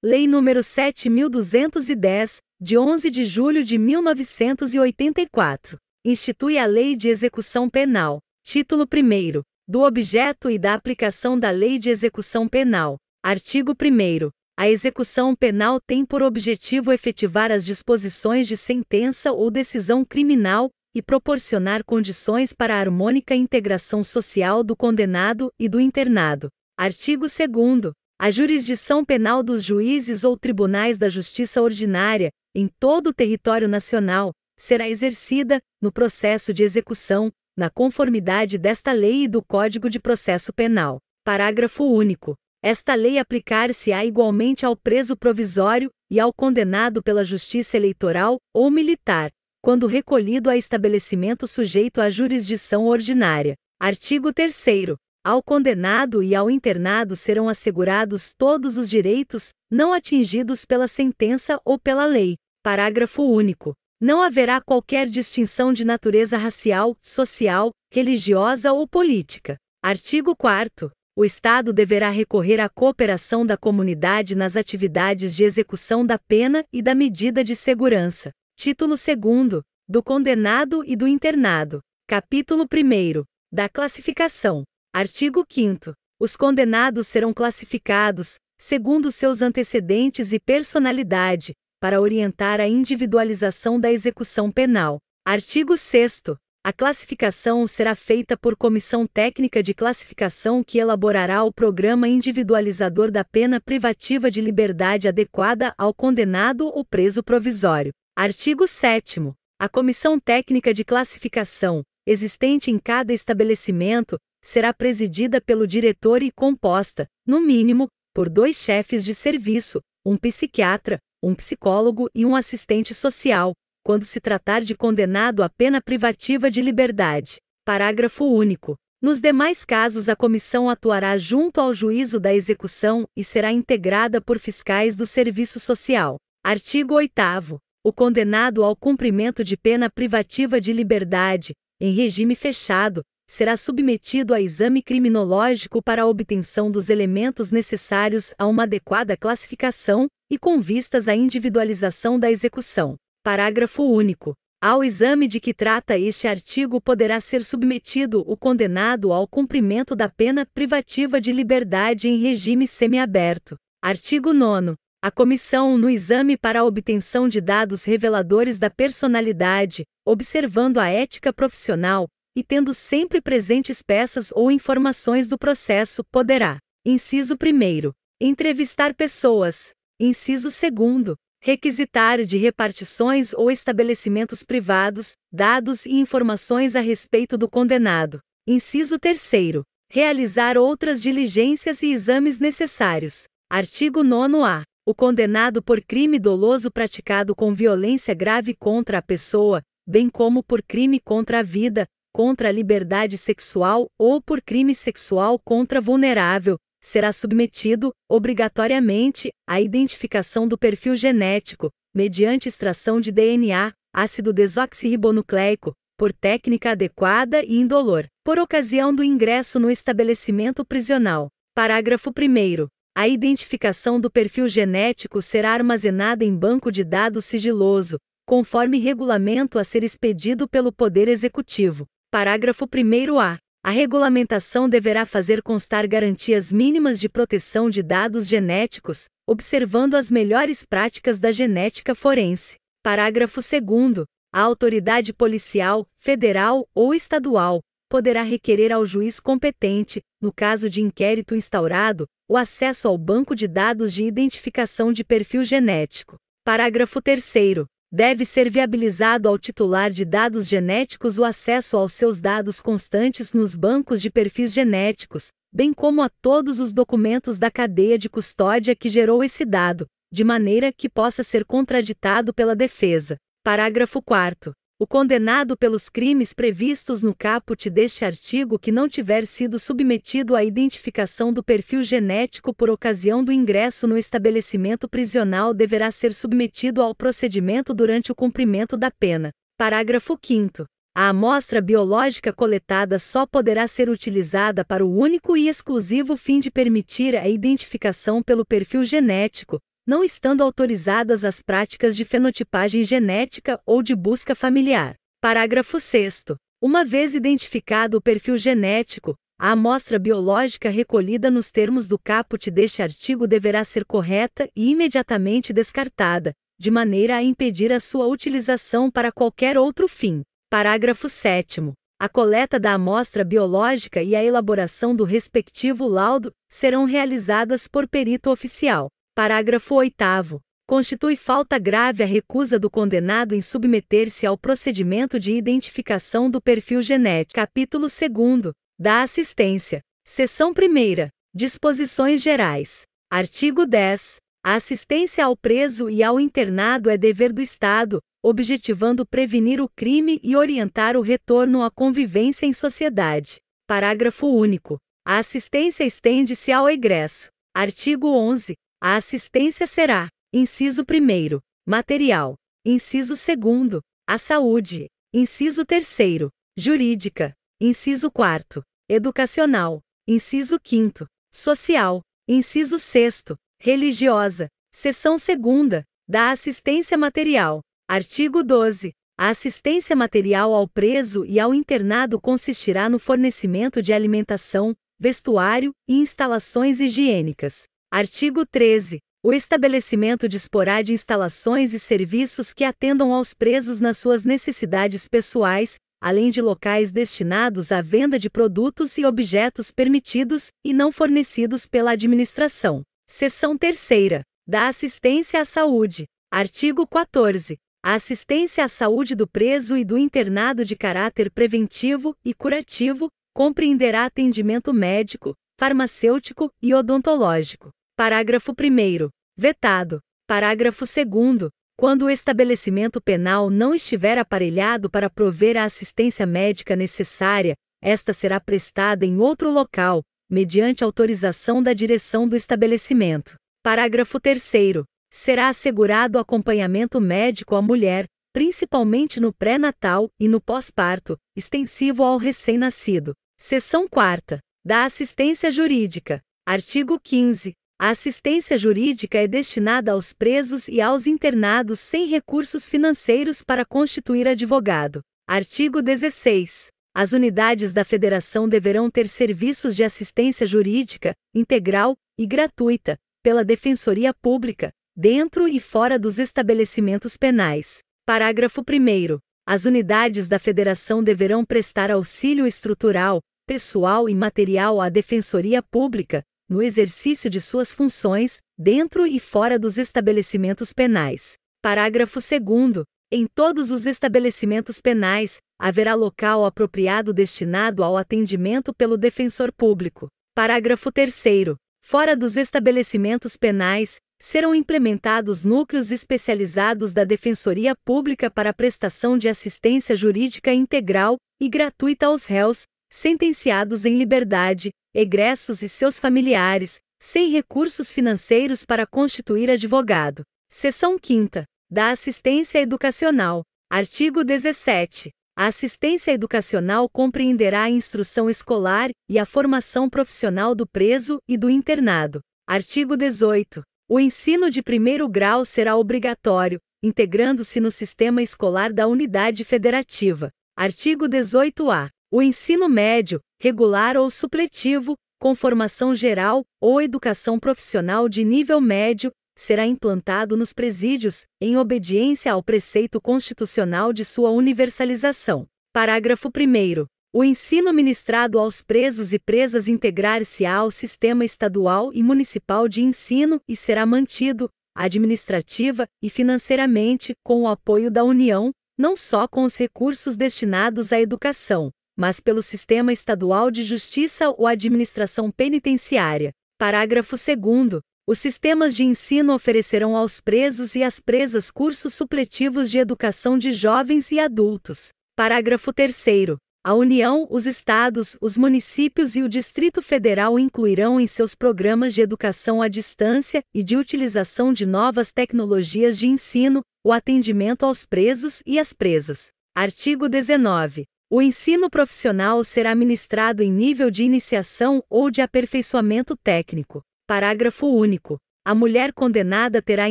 Lei nº 7.210, de 11 de julho de 1984. Institui a Lei de Execução Penal. Título 1º. Do objeto e da aplicação da Lei de Execução Penal. Artigo 1º. A execução penal tem por objetivo efetivar as disposições de sentença ou decisão criminal e proporcionar condições para a harmônica integração social do condenado e do internado. Artigo 2º. A jurisdição penal dos juízes ou tribunais da justiça ordinária, em todo o território nacional, será exercida, no processo de execução, na conformidade desta lei e do Código de Processo Penal. Parágrafo único. Esta lei aplicar-se-á igualmente ao preso provisório e ao condenado pela Justiça Eleitoral ou militar, quando recolhido a estabelecimento sujeito à jurisdição ordinária. Artigo 3º. Ao condenado e ao internado serão assegurados todos os direitos, não atingidos pela sentença ou pela lei. Parágrafo único. Não haverá qualquer distinção de natureza racial, social, religiosa ou política. Artigo 4º. O Estado deverá recorrer à cooperação da comunidade nas atividades de execução da pena e da medida de segurança. Título 2º. Do condenado e do internado. Capítulo 1º. Da classificação. Artigo 5º. Os condenados serão classificados, segundo seus antecedentes e personalidade, para orientar a individualização da execução penal. Artigo 6º. A classificação será feita por comissão técnica de classificação que elaborará o programa individualizador da pena privativa de liberdade adequada ao condenado ou preso provisório. Artigo 7º. A comissão técnica de classificação, existente em cada estabelecimento, será presidida pelo diretor e composta, no mínimo, por 2 chefes de serviço, um psiquiatra, um psicólogo e um assistente social, quando se tratar de condenado à pena privativa de liberdade. Parágrafo único. Nos demais casos, a comissão atuará junto ao juízo da execução e será integrada por fiscais do serviço social. Artigo 8º. O condenado ao cumprimento de pena privativa de liberdade, em regime fechado, será submetido a exame criminológico para a obtenção dos elementos necessários a uma adequada classificação e com vistas à individualização da execução. Parágrafo único. Ao exame de que trata este artigo poderá ser submetido o condenado ao cumprimento da pena privativa de liberdade em regime semiaberto. Artigo 9º. A comissão, no exame para a obtenção de dados reveladores da personalidade, observando a ética profissional, e tendo sempre presentes peças ou informações do processo, poderá: inciso 1º. Entrevistar pessoas. Inciso 2º. Requisitar de repartições ou estabelecimentos privados, dados e informações a respeito do condenado. Inciso 3º. Realizar outras diligências e exames necessários. Artigo 9º-A. O condenado por crime doloso praticado com violência grave contra a pessoa, bem como por crime contra a vida, contra a liberdade sexual ou por crime sexual contra vulnerável, será submetido, obrigatoriamente, à identificação do perfil genético, mediante extração de DNA, ácido desoxirribonucleico, por técnica adequada e indolor, por ocasião do ingresso no estabelecimento prisional. Parágrafo 1º. A identificação do perfil genético será armazenada em banco de dados sigiloso, conforme regulamento a ser expedido pelo Poder Executivo. Parágrafo 1º-A. A regulamentação deverá fazer constar garantias mínimas de proteção de dados genéticos, observando as melhores práticas da genética forense. Parágrafo 2º. A autoridade policial, federal ou estadual, poderá requerer ao juiz competente, no caso de inquérito instaurado, o acesso ao banco de dados de identificação de perfil genético. Parágrafo 3º. Deve ser viabilizado ao titular de dados genéticos o acesso aos seus dados constantes nos bancos de perfis genéticos, bem como a todos os documentos da cadeia de custódia que gerou esse dado, de maneira que possa ser contraditado pela defesa. Parágrafo 4º. O condenado pelos crimes previstos no caput deste artigo que não tiver sido submetido à identificação do perfil genético por ocasião do ingresso no estabelecimento prisional deverá ser submetido ao procedimento durante o cumprimento da pena. Parágrafo 5º. A amostra biológica coletada só poderá ser utilizada para o único e exclusivo fim de permitir a identificação pelo perfil genético, não estando autorizadas as práticas de fenotipagem genética ou de busca familiar. Parágrafo 6º. Uma vez identificado o perfil genético, a amostra biológica recolhida nos termos do caput deste artigo deverá ser correta e imediatamente descartada, de maneira a impedir a sua utilização para qualquer outro fim. Parágrafo 7º. A coleta da amostra biológica e a elaboração do respectivo laudo serão realizadas por perito oficial. Parágrafo 8º. Constitui falta grave a recusa do condenado em submeter-se ao procedimento de identificação do perfil genético. Capítulo 2º. Da assistência. Seção 1ª. Disposições gerais. Artigo 10. A assistência ao preso e ao internado é dever do Estado, objetivando prevenir o crime e orientar o retorno à convivência em sociedade. Parágrafo único. A assistência estende-se ao egresso. Artigo 11. A assistência será: inciso 1º, material; inciso 2º, a saúde; inciso 3º, jurídica; inciso 4º, educacional; inciso 5º, social; inciso 6º, religiosa. Seção 2ª. Da assistência material. Artigo 12. A assistência material ao preso e ao internado consistirá no fornecimento de alimentação, vestuário e instalações higiênicas. Artigo 13. O estabelecimento disporá de instalações e serviços que atendam aos presos nas suas necessidades pessoais, além de locais destinados à venda de produtos e objetos permitidos e não fornecidos pela administração. Seção 3ª. Da assistência à saúde. Artigo 14. A assistência à saúde do preso e do internado de caráter preventivo e curativo compreenderá atendimento médico, farmacêutico e odontológico. Parágrafo 1º. Vetado. Parágrafo 2º. Quando o estabelecimento penal não estiver aparelhado para prover a assistência médica necessária, esta será prestada em outro local, mediante autorização da direção do estabelecimento. Parágrafo 3º. Será assegurado acompanhamento médico à mulher, principalmente no pré-natal e no pós-parto, extensivo ao recém-nascido. Seção 4ª. Da assistência jurídica. Artigo 15. A assistência jurídica é destinada aos presos e aos internados sem recursos financeiros para constituir advogado. Artigo 16. As unidades da Federação deverão ter serviços de assistência jurídica, integral e gratuita, pela Defensoria Pública, dentro e fora dos estabelecimentos penais. Parágrafo 1º. As unidades da Federação deverão prestar auxílio estrutural, pessoal e material à Defensoria Pública, no exercício de suas funções, dentro e fora dos estabelecimentos penais. Parágrafo 2º. Em todos os estabelecimentos penais, haverá local apropriado destinado ao atendimento pelo defensor público. Parágrafo 3º. Fora dos estabelecimentos penais, serão implementados núcleos especializados da Defensoria Pública para a prestação de assistência jurídica integral e gratuita aos réus, sentenciados em liberdade, egressos e seus familiares, sem recursos financeiros para constituir advogado. Seção 5ª. Da assistência educacional. Artigo 17. A assistência educacional compreenderá a instrução escolar e a formação profissional do preso e do internado. Artigo 18. O ensino de primeiro grau será obrigatório, integrando-se no sistema escolar da unidade federativa. Artigo 18-A. O ensino médio, regular ou supletivo, com formação geral ou educação profissional de nível médio, será implantado nos presídios, em obediência ao preceito constitucional de sua universalização. Parágrafo 1º. O ensino ministrado aos presos e presas integrar-se-á ao sistema estadual e municipal de ensino e será mantido, administrativa e financeiramente, com o apoio da União, não só com os recursos destinados à educação, mas pelo Sistema Estadual de Justiça ou Administração Penitenciária. Parágrafo 2º. Os sistemas de ensino oferecerão aos presos e às presas cursos supletivos de educação de jovens e adultos. Parágrafo 3º. A União, os Estados, os municípios e o Distrito Federal incluirão em seus programas de educação à distância e de utilização de novas tecnologias de ensino, o atendimento aos presos e às presas. Artigo 19. O ensino profissional será ministrado em nível de iniciação ou de aperfeiçoamento técnico. Parágrafo único. A mulher condenada terá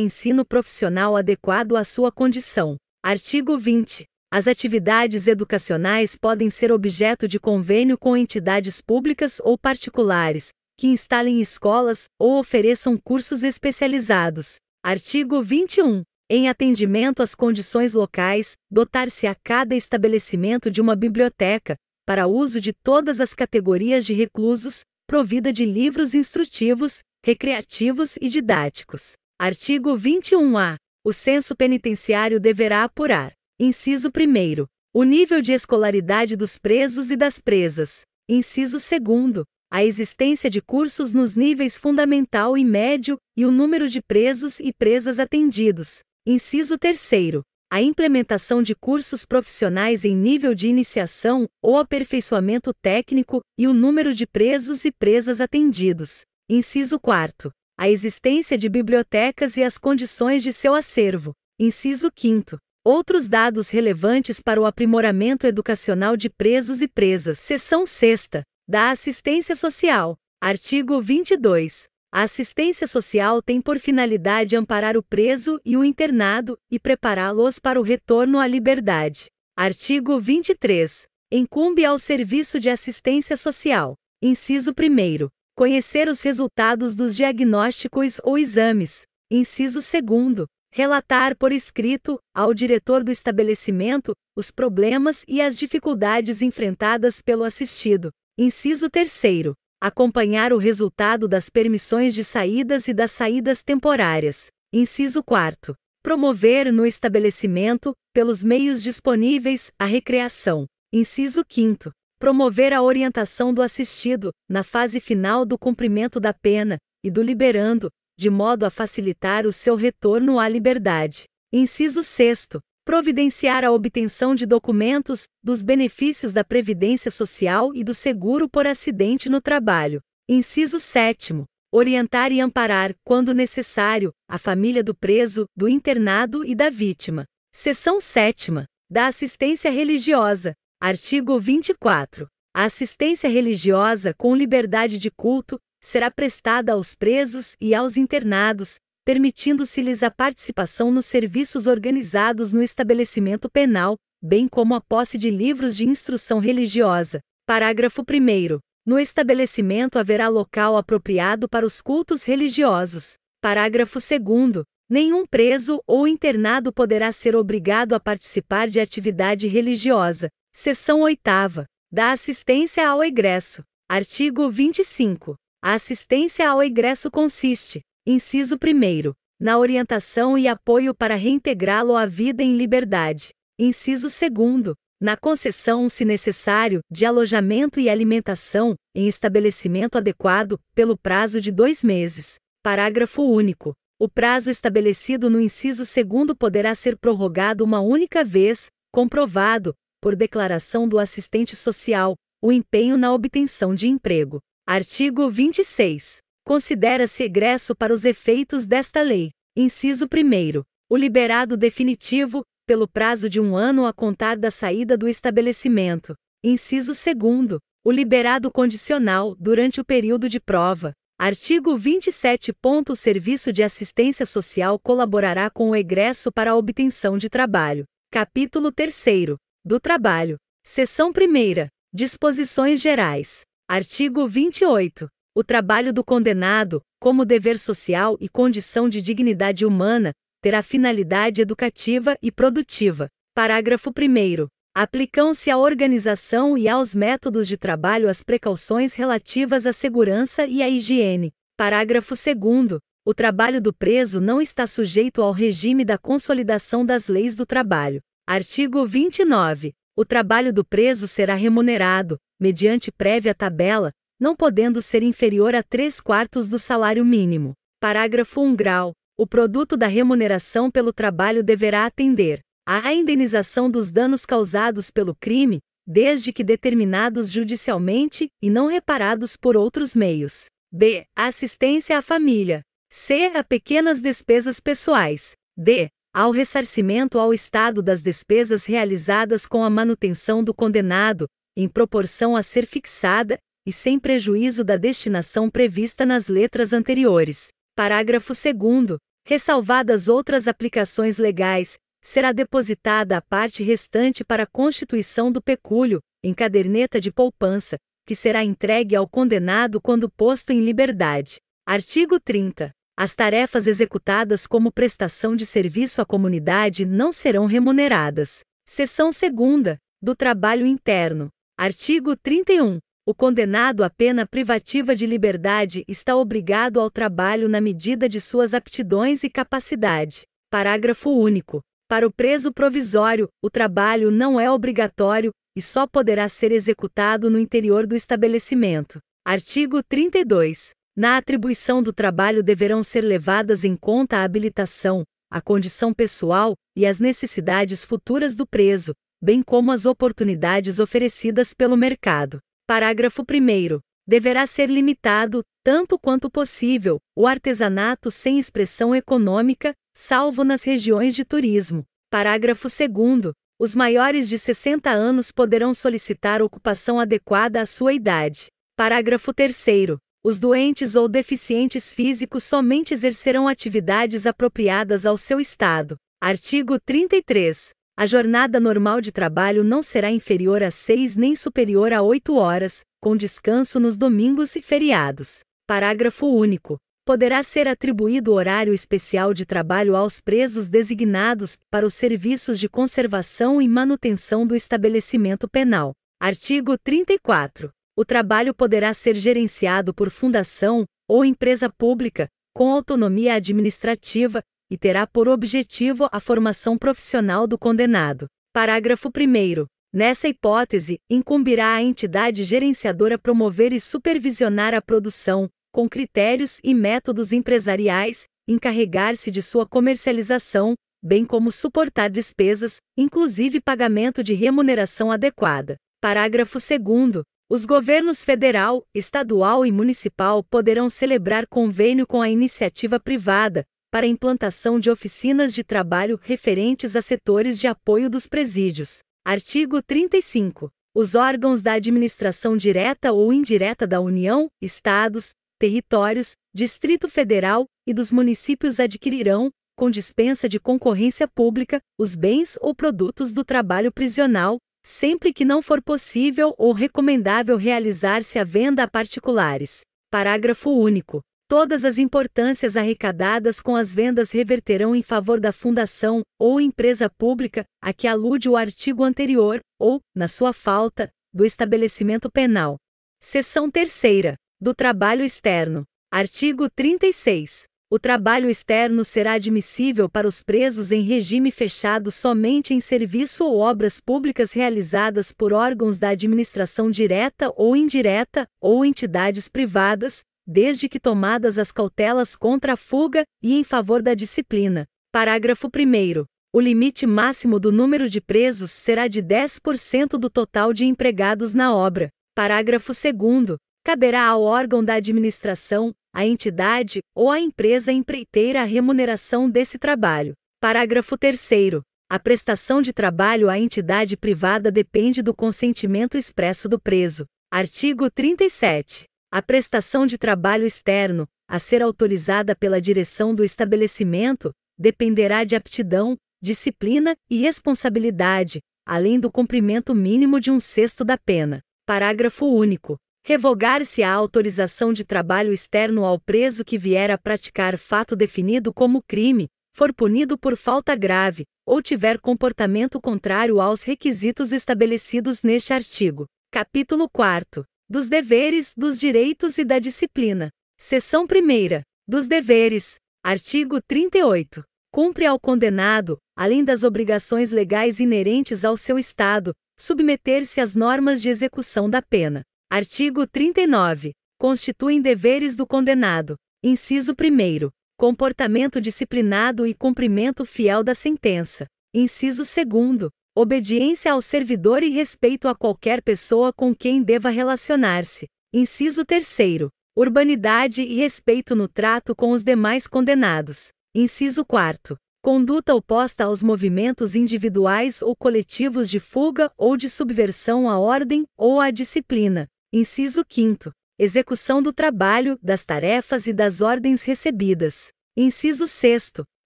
ensino profissional adequado à sua condição. Artigo 20. As atividades educacionais podem ser objeto de convênio com entidades públicas ou particulares, que instalem escolas ou ofereçam cursos especializados. Artigo 21. Em atendimento às condições locais, dotar-se a cada estabelecimento de uma biblioteca, para uso de todas as categorias de reclusos, provida de livros instrutivos, recreativos e didáticos. Artigo 21-A. O censo penitenciário deverá apurar: inciso 1º, o nível de escolaridade dos presos e das presas. Inciso 2º, a existência de cursos nos níveis fundamental e médio e o número de presos e presas atendidos. Inciso 3º, a implementação de cursos profissionais em nível de iniciação ou aperfeiçoamento técnico e o número de presos e presas atendidos. Inciso 4º, a existência de bibliotecas e as condições de seu acervo. Inciso 5º, outros dados relevantes para o aprimoramento educacional de presos e presas. Seção 6ª, da assistência social. Artigo 22. A assistência social tem por finalidade amparar o preso e o internado e prepará-los para o retorno à liberdade. Artigo 23. Incumbe ao Serviço de Assistência Social: inciso 1º, conhecer os resultados dos diagnósticos ou exames. Inciso 2º, relatar por escrito, ao diretor do estabelecimento, os problemas e as dificuldades enfrentadas pelo assistido. Inciso 3º, acompanhar o resultado das permissões de saídas e das saídas temporárias. Inciso 4º, promover no estabelecimento, pelos meios disponíveis, a recreação. Inciso 5º, promover a orientação do assistido, na fase final do cumprimento da pena, e do liberando, de modo a facilitar o seu retorno à liberdade. Inciso 6º, providenciar a obtenção de documentos, dos benefícios da Previdência Social e do seguro por acidente no trabalho. Inciso 7º, orientar e amparar, quando necessário, a família do preso, do internado e da vítima. Seção 7ª, da assistência religiosa. Artigo 24. A assistência religiosa com liberdade de culto será prestada aos presos e aos internados, permitindo-se-lhes a participação nos serviços organizados no estabelecimento penal, bem como a posse de livros de instrução religiosa. Parágrafo 1º. No estabelecimento haverá local apropriado para os cultos religiosos. Parágrafo 2º. Nenhum preso ou internado poderá ser obrigado a participar de atividade religiosa. Seção 8ª. Da assistência ao egresso. Artigo 25. A assistência ao egresso consiste: inciso 1º, na orientação e apoio para reintegrá-lo à vida em liberdade. Inciso 2º, na concessão, se necessário, de alojamento e alimentação, em estabelecimento adequado, pelo prazo de 2 meses. Parágrafo único. O prazo estabelecido no inciso 2º poderá ser prorrogado uma única vez, comprovado, por declaração do assistente social, o empenho na obtenção de emprego. Artigo 26. Considera-se egresso para os efeitos desta lei: inciso 1º, o liberado definitivo, pelo prazo de 1 ano a contar da saída do estabelecimento. Inciso 2º, o liberado condicional, durante o período de prova. Artigo 27. O Serviço de Assistência Social colaborará com o egresso para a obtenção de trabalho. Capítulo 3º. Do Trabalho. Seção 1ª. Disposições Gerais. Artigo 28. O trabalho do condenado, como dever social e condição de dignidade humana, terá finalidade educativa e produtiva. Parágrafo 1º. Aplicam-se à organização e aos métodos de trabalho as precauções relativas à segurança e à higiene. Parágrafo 2º. O trabalho do preso não está sujeito ao regime da consolidação das leis do trabalho. Artigo 29. O trabalho do preso será remunerado, mediante prévia tabela, não podendo ser inferior a 3/4 do salário mínimo. Parágrafo 1 grau. O produto da remuneração pelo trabalho deverá atender à indenização dos danos causados pelo crime, desde que determinados judicialmente e não reparados por outros meios. B. A assistência à família. C. A pequenas despesas pessoais. D. Ao ressarcimento ao Estado das despesas realizadas com a manutenção do condenado, em proporção a ser fixada, e sem prejuízo da destinação prevista nas letras anteriores. Parágrafo 2º. Ressalvadas outras aplicações legais, será depositada a parte restante para a constituição do pecúlio, em caderneta de poupança, que será entregue ao condenado quando posto em liberdade. Artigo 30. As tarefas executadas como prestação de serviço à comunidade não serão remuneradas. Seção 2ª. Do trabalho interno. Artigo 31. O condenado à pena privativa de liberdade está obrigado ao trabalho na medida de suas aptidões e capacidade. Parágrafo único. Para o preso provisório, o trabalho não é obrigatório e só poderá ser executado no interior do estabelecimento. Artigo 32. Na atribuição do trabalho deverão ser levadas em conta a habilitação, a condição pessoal e as necessidades futuras do preso, bem como as oportunidades oferecidas pelo mercado. Parágrafo 1º. Deverá ser limitado, tanto quanto possível, o artesanato sem expressão econômica, salvo nas regiões de turismo. Parágrafo 2º. Os maiores de 60 anos poderão solicitar ocupação adequada à sua idade. Parágrafo 3º. Os doentes ou deficientes físicos somente exercerão atividades apropriadas ao seu estado. Artigo 33. A jornada normal de trabalho não será inferior a 6 nem superior a 8 horas, com descanso nos domingos e feriados. Parágrafo único. Poderá ser atribuído horário especial de trabalho aos presos designados para os serviços de conservação e manutenção do estabelecimento penal. Artigo 34. O trabalho poderá ser gerenciado por fundação ou empresa pública, com autonomia administrativa, e terá por objetivo a formação profissional do condenado. Parágrafo 1º. Nessa hipótese, incumbirá à entidade gerenciadora promover e supervisionar a produção, com critérios e métodos empresariais, encarregar-se de sua comercialização, bem como suportar despesas, inclusive pagamento de remuneração adequada. Parágrafo 2º. Os governos federal, estadual e municipal poderão celebrar convênio com a iniciativa privada, para a implantação de oficinas de trabalho referentes a setores de apoio dos presídios. Artigo 35. Os órgãos da administração direta ou indireta da União, Estados, territórios, Distrito Federal e dos municípios adquirirão, com dispensa de concorrência pública, os bens ou produtos do trabalho prisional, sempre que não for possível ou recomendável realizar-se a venda a particulares. Parágrafo único. Todas as importâncias arrecadadas com as vendas reverterão em favor da fundação ou empresa pública a que alude o artigo anterior, ou, na sua falta, do estabelecimento penal. Seção 3ª. Do trabalho externo. Artigo 36. O trabalho externo será admissível para os presos em regime fechado somente em serviço ou obras públicas realizadas por órgãos da administração direta ou indireta, ou entidades privadas, desde que tomadas as cautelas contra a fuga e em favor da disciplina. Parágrafo 1º. O limite máximo do número de presos será de 10% do total de empregados na obra. Parágrafo 2º. Caberá ao órgão da administração, à entidade ou à empresa empreiteira a remuneração desse trabalho. Parágrafo 3º. A prestação de trabalho à entidade privada depende do consentimento expresso do preso. Artigo 37. A prestação de trabalho externo, a ser autorizada pela direção do estabelecimento, dependerá de aptidão, disciplina e responsabilidade, além do cumprimento mínimo de 1/6 da pena. Parágrafo único. Revogar-se a autorização de trabalho externo ao preso que vier a praticar fato definido como crime, for punido por falta grave, ou tiver comportamento contrário aos requisitos estabelecidos neste artigo. Capítulo 4. Dos deveres, dos direitos e da disciplina. Seção 1ª. Dos deveres. Artigo 38. Cumpre ao condenado, além das obrigações legais inerentes ao seu estado, submeter-se às normas de execução da pena. Artigo 39. Constituem deveres do condenado. Inciso 1º. Comportamento disciplinado e cumprimento fiel da sentença. Inciso 2º. Obediência ao servidor e respeito a qualquer pessoa com quem deva relacionar-se. Inciso 3º. Urbanidade e respeito no trato com os demais condenados. Inciso 4º. Conduta oposta aos movimentos individuais ou coletivos de fuga ou de subversão à ordem ou à disciplina. Inciso 5º. execução do trabalho, das tarefas e das ordens recebidas. Inciso 6º,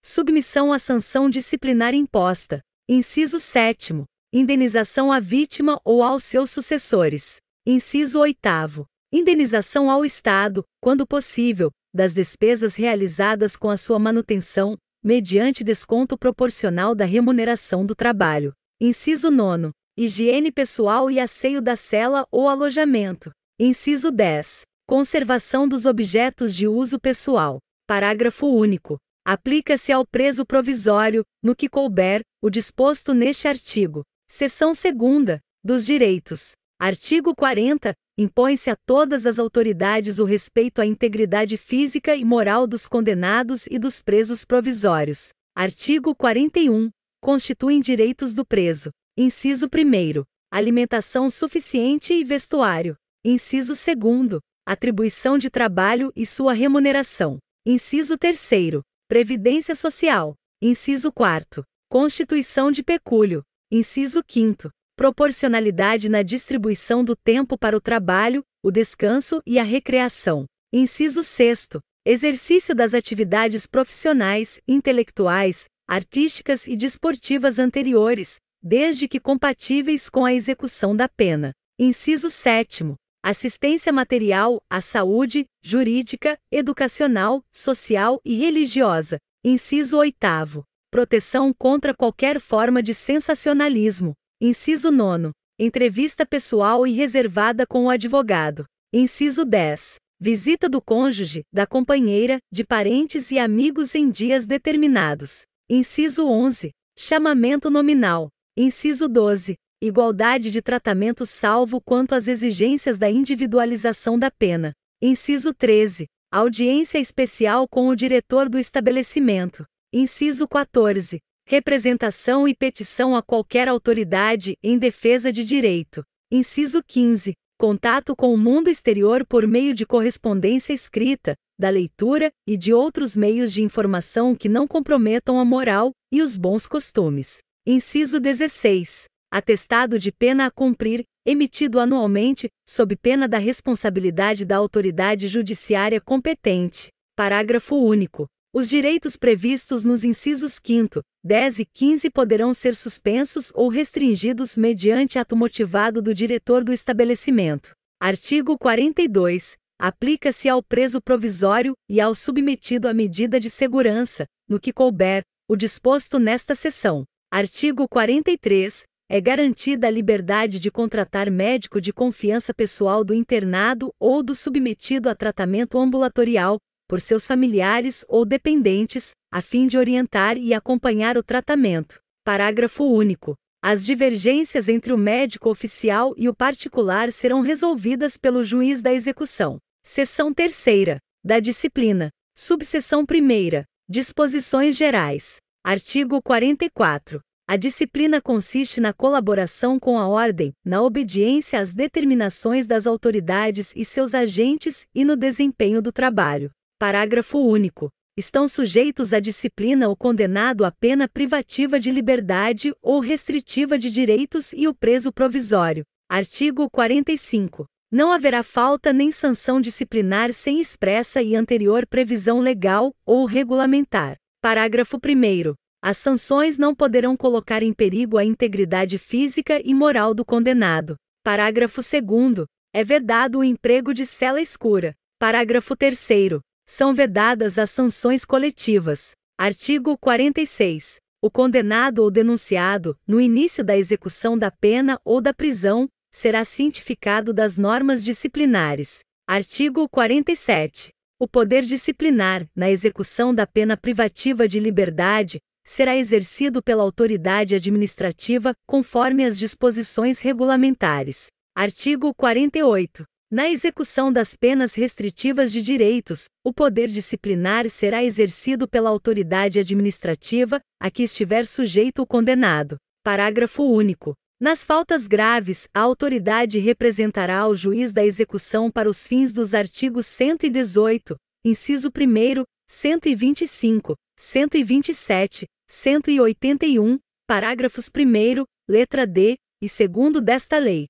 submissão à sanção disciplinar imposta. Inciso 7º, indenização à vítima ou aos seus sucessores. Inciso 8º, indenização ao Estado, quando possível, das despesas realizadas com a sua manutenção, mediante desconto proporcional da remuneração do trabalho. Inciso 9º, higiene pessoal e asseio da cela ou alojamento. Inciso 10. Conservação dos objetos de uso pessoal. Parágrafo único. Aplica-se ao preso provisório, no que couber, o disposto neste artigo. Seção 2ª. Dos direitos. Artigo 40. Impõe-se a todas as autoridades o respeito à integridade física e moral dos condenados e dos presos provisórios. Artigo 41. Constituem direitos do preso. Inciso 1º. Alimentação suficiente e vestuário. Inciso 2º. Atribuição de trabalho e sua remuneração. Inciso 3º. Previdência social. Inciso 4º. Constituição de pecúlio. Inciso 5º. Proporcionalidade na distribuição do tempo para o trabalho, o descanso e a recreação. Inciso 6º. Exercício das atividades profissionais, intelectuais, artísticas e desportivas anteriores, desde que compatíveis com a execução da pena. Inciso 7º. Assistência material à saúde, jurídica, educacional, social e religiosa. Inciso 8º. Proteção contra qualquer forma de sensacionalismo. Inciso 9º. Entrevista pessoal e reservada com o advogado. Inciso 10. Visita do cônjuge, da companheira, de parentes e amigos em dias determinados. Inciso 11. Chamamento nominal. Inciso 12. Igualdade de tratamento salvo quanto às exigências da individualização da pena. Inciso 13. Audiência especial com o diretor do estabelecimento. Inciso 14. Representação e petição a qualquer autoridade em defesa de direito. Inciso 15. Contato com o mundo exterior por meio de correspondência escrita, da leitura e de outros meios de informação que não comprometam a moral e os bons costumes. Inciso 16. Atestado de pena a cumprir, emitido anualmente, sob pena da responsabilidade da autoridade judiciária competente. Parágrafo único. Os direitos previstos nos incisos 5º, 10 e 15 poderão ser suspensos ou restringidos mediante ato motivado do diretor do estabelecimento. Artigo 42. Aplica-se ao preso provisório e ao submetido à medida de segurança, no que couber, o disposto nesta seção. Artigo 43. É garantida a liberdade de contratar médico de confiança pessoal do internado ou do submetido a tratamento ambulatorial, por seus familiares ou dependentes, a fim de orientar e acompanhar o tratamento. Parágrafo único. As divergências entre o médico oficial e o particular serão resolvidas pelo juiz da execução. Seção 3ª. Da disciplina. Subseção 1ª. Disposições gerais. Artigo 44. A disciplina consiste na colaboração com a ordem, na obediência às determinações das autoridades e seus agentes e no desempenho do trabalho. Parágrafo único. Estão sujeitos à disciplina o condenado à pena privativa de liberdade ou restritiva de direitos e o preso provisório. Artigo 45. Não haverá falta nem sanção disciplinar sem expressa e anterior previsão legal ou regulamentar. Parágrafo 1º. As sanções não poderão colocar em perigo a integridade física e moral do condenado. Parágrafo 2º. É vedado o emprego de cela escura. Parágrafo 3º. São vedadas as sanções coletivas. Artigo 46. O condenado ou denunciado, no início da execução da pena ou da prisão, será cientificado das normas disciplinares. Artigo 47. O poder disciplinar, na execução da pena privativa de liberdade, será exercido pela autoridade administrativa, conforme as disposições regulamentares. Artigo 48. Na execução das penas restritivas de direitos, o poder disciplinar será exercido pela autoridade administrativa, a que estiver sujeito o condenado. Parágrafo único. Nas faltas graves, a autoridade representará ao juiz da execução para os fins dos artigos 118, inciso 1º, 125, 127, 181, parágrafos 1º, letra D e 2º desta lei.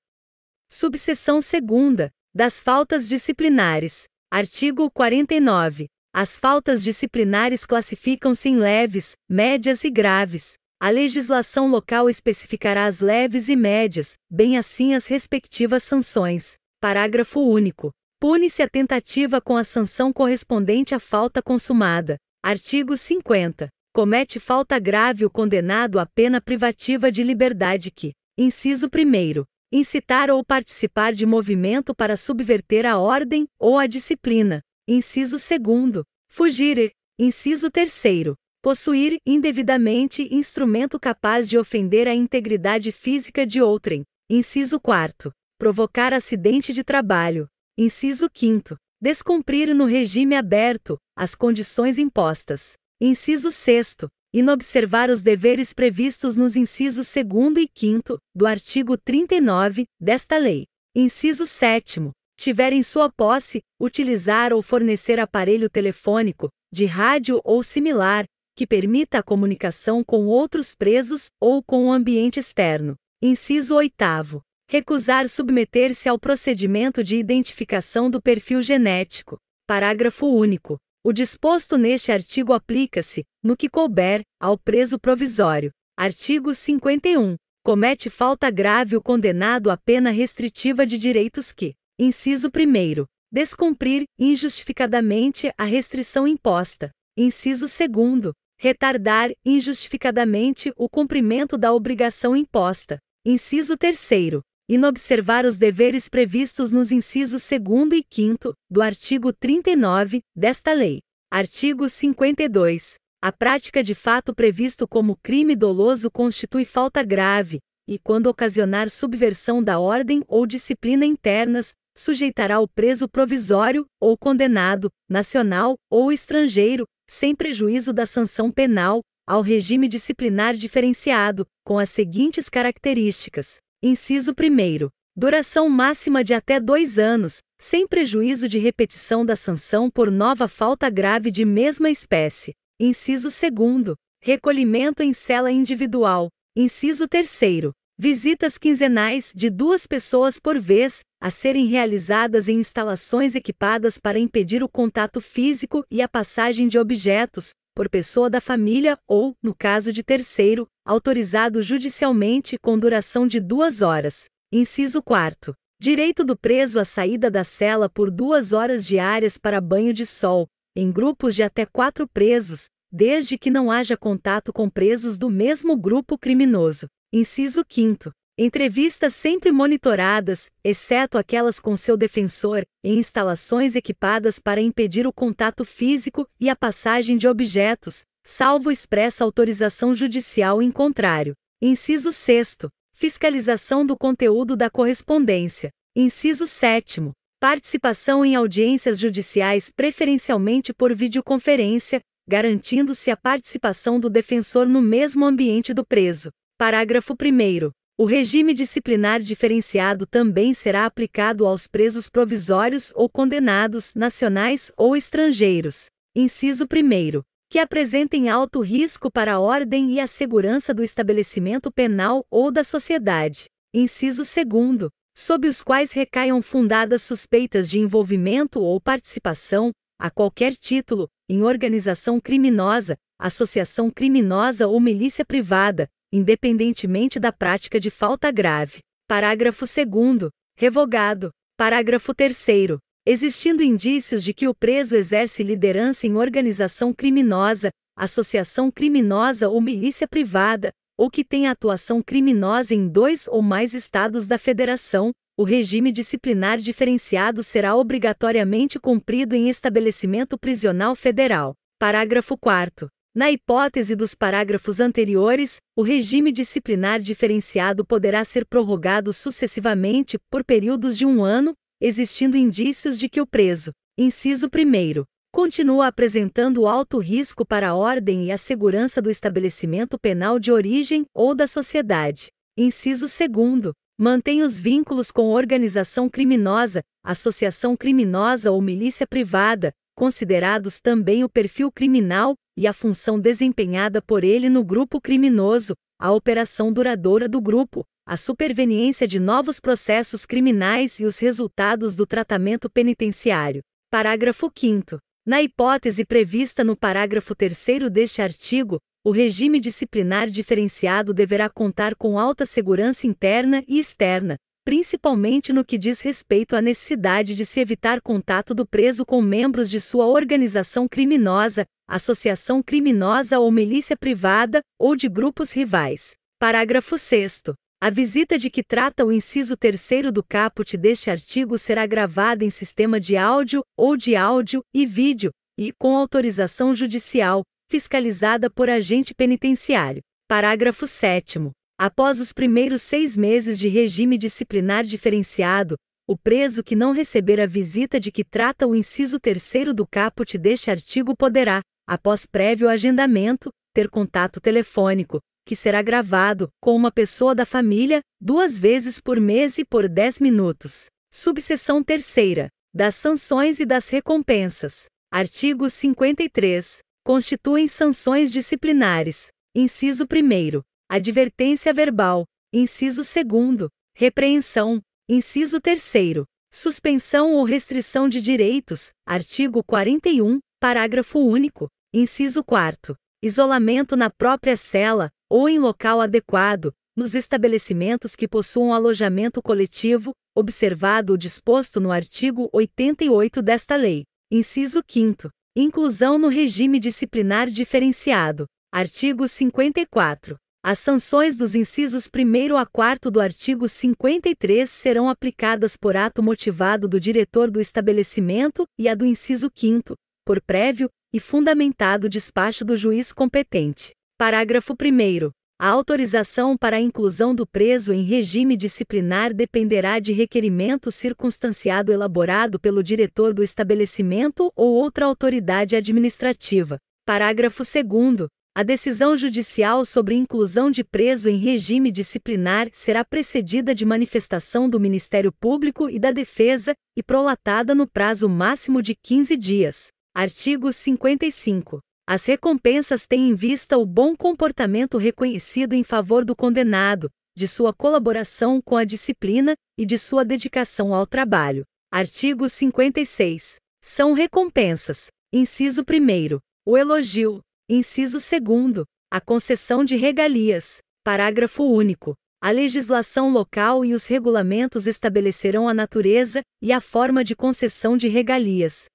Subseção 2ª. Das faltas disciplinares. Artigo 49. As faltas disciplinares classificam-se em leves, médias e graves. A legislação local especificará as leves e médias, bem assim as respectivas sanções. Parágrafo único. Pune-se a tentativa com a sanção correspondente à falta consumada. Artigo 50. Comete falta grave o condenado à pena privativa de liberdade que, inciso 1º, incitar ou participar de movimento para subverter a ordem ou a disciplina. Inciso 2º, fugir. Inciso 3º, possuir indevidamente instrumento capaz de ofender a integridade física de outrem. Inciso 4º, provocar acidente de trabalho. Inciso 5º, descumprir no regime aberto as condições impostas. Inciso 6º, inobservar os deveres previstos nos incisos 2º e 5º do artigo 39 desta lei. Inciso 7º, tiver em sua posse, utilizar ou fornecer aparelho telefônico, de rádio ou similar, que permita a comunicação com outros presos ou com o ambiente externo. Inciso 8º, recusar submeter-se ao procedimento de identificação do perfil genético. Parágrafo único. O disposto neste artigo aplica-se, no que couber, ao preso provisório. Artigo 51. Comete falta grave o condenado à pena restritiva de direitos que, inciso 1º, descumprir injustificadamente a restrição imposta. Inciso 2º, retardar injustificadamente o cumprimento da obrigação imposta. Inciso 3º, inobservar os deveres previstos nos incisos 2º e 5º do artigo 39 desta lei. Artigo 52. A prática de fato previsto como crime doloso constitui falta grave, e quando ocasionar subversão da ordem ou disciplina internas, sujeitará o preso provisório ou condenado, nacional ou estrangeiro, sem prejuízo da sanção penal, ao regime disciplinar diferenciado, com as seguintes características. Inciso 1º. Duração máxima de até 2 anos, sem prejuízo de repetição da sanção por nova falta grave de mesma espécie. Inciso 2º. Recolhimento em cela individual. Inciso 3º. Visitas quinzenais de 2 pessoas por vez, a serem realizadas em instalações equipadas para impedir o contato físico e a passagem de objetos, por pessoa da família ou, no caso de terceiro, autorizado judicialmente com duração de 2 horas. Inciso 4º. Direito do preso à saída da cela por 2 horas diárias para banho de sol, em grupos de até 4 presos, desde que não haja contato com presos do mesmo grupo criminoso. Inciso 5º. Entrevistas sempre monitoradas, exceto aquelas com seu defensor, em instalações equipadas para impedir o contato físico e a passagem de objetos, salvo expressa autorização judicial em contrário. Inciso 6º. Fiscalização do conteúdo da correspondência. Inciso 7º. Participação em audiências judiciais preferencialmente por videoconferência, garantindo-se a participação do defensor no mesmo ambiente do preso. Parágrafo 1º. O regime disciplinar diferenciado também será aplicado aos presos provisórios ou condenados, nacionais ou estrangeiros. Inciso 1º. Que apresentem alto risco para a ordem e a segurança do estabelecimento penal ou da sociedade. Inciso 2º. Sob os quais recaiam fundadas suspeitas de envolvimento ou participação, a qualquer título, em organização criminosa, associação criminosa ou milícia privada, independentemente da prática de falta grave. Parágrafo 2º. Revogado. Parágrafo 3º. Existindo indícios de que o preso exerce liderança em organização criminosa, associação criminosa ou milícia privada, ou que tenha atuação criminosa em 2 ou mais estados da Federação, o regime disciplinar diferenciado será obrigatoriamente cumprido em estabelecimento prisional federal. Parágrafo 4º. Na hipótese dos parágrafos anteriores, o regime disciplinar diferenciado poderá ser prorrogado sucessivamente por períodos de 1 ano, existindo indícios de que o preso, inciso 1º, continua apresentando alto risco para a ordem e a segurança do estabelecimento penal de origem ou da sociedade. Inciso 2º, mantém os vínculos com organização criminosa, associação criminosa ou milícia privada, considerados também o perfil criminal e a função desempenhada por ele no grupo criminoso, a operação duradoura do grupo, a superveniência de novos processos criminais e os resultados do tratamento penitenciário. Parágrafo 5º. Na hipótese prevista no parágrafo 3º deste artigo, o regime disciplinar diferenciado deverá contar com alta segurança interna e externa, principalmente no que diz respeito à necessidade de se evitar contato do preso com membros de sua organização criminosa, associação criminosa ou milícia privada, ou de grupos rivais. Parágrafo 6º. A visita de que trata o inciso 3º do caput deste artigo será gravada em sistema de áudio, ou de áudio e vídeo, e, com autorização judicial, fiscalizada por agente penitenciário. Parágrafo 7º. Após os primeiros 6 meses de regime disciplinar diferenciado, o preso que não receber a visita de que trata o inciso 3º do caput deste artigo poderá, após prévio agendamento, ter contato telefônico, que será gravado, com uma pessoa da família, 2 vezes por mês e por 10 minutos. Subseção 3ª. Das sanções e das recompensas. Artigo 53. Constituem sanções disciplinares. Inciso 1º. Advertência verbal. Inciso 2º. Repreensão. Inciso 3º. Suspensão ou restrição de direitos. Artigo 41, parágrafo único. Inciso 4º. Isolamento na própria cela, ou em local adequado, nos estabelecimentos que possuam alojamento coletivo, observado o disposto no artigo 88 desta lei. Inciso 5º. Inclusão no regime disciplinar diferenciado. Artigo 54. As sanções dos incisos 1º a 4º do artigo 53 serão aplicadas por ato motivado do diretor do estabelecimento e a do inciso 5º, por prévio e fundamentado despacho do juiz competente. Parágrafo 1º. A autorização para a inclusão do preso em regime disciplinar dependerá de requerimento circunstanciado elaborado pelo diretor do estabelecimento ou outra autoridade administrativa. Parágrafo 2º. A decisão judicial sobre inclusão de preso em regime disciplinar será precedida de manifestação do Ministério Público e da Defesa e prolatada no prazo máximo de 15 dias. Artigo 55. As recompensas têm em vista o bom comportamento reconhecido em favor do condenado, de sua colaboração com a disciplina e de sua dedicação ao trabalho. Artigo 56. São recompensas: inciso 1º, o elogio; inciso 2º, a concessão de regalias. Parágrafo único. A legislação local e os regulamentos estabelecerão a natureza e a forma de concessão de regalias.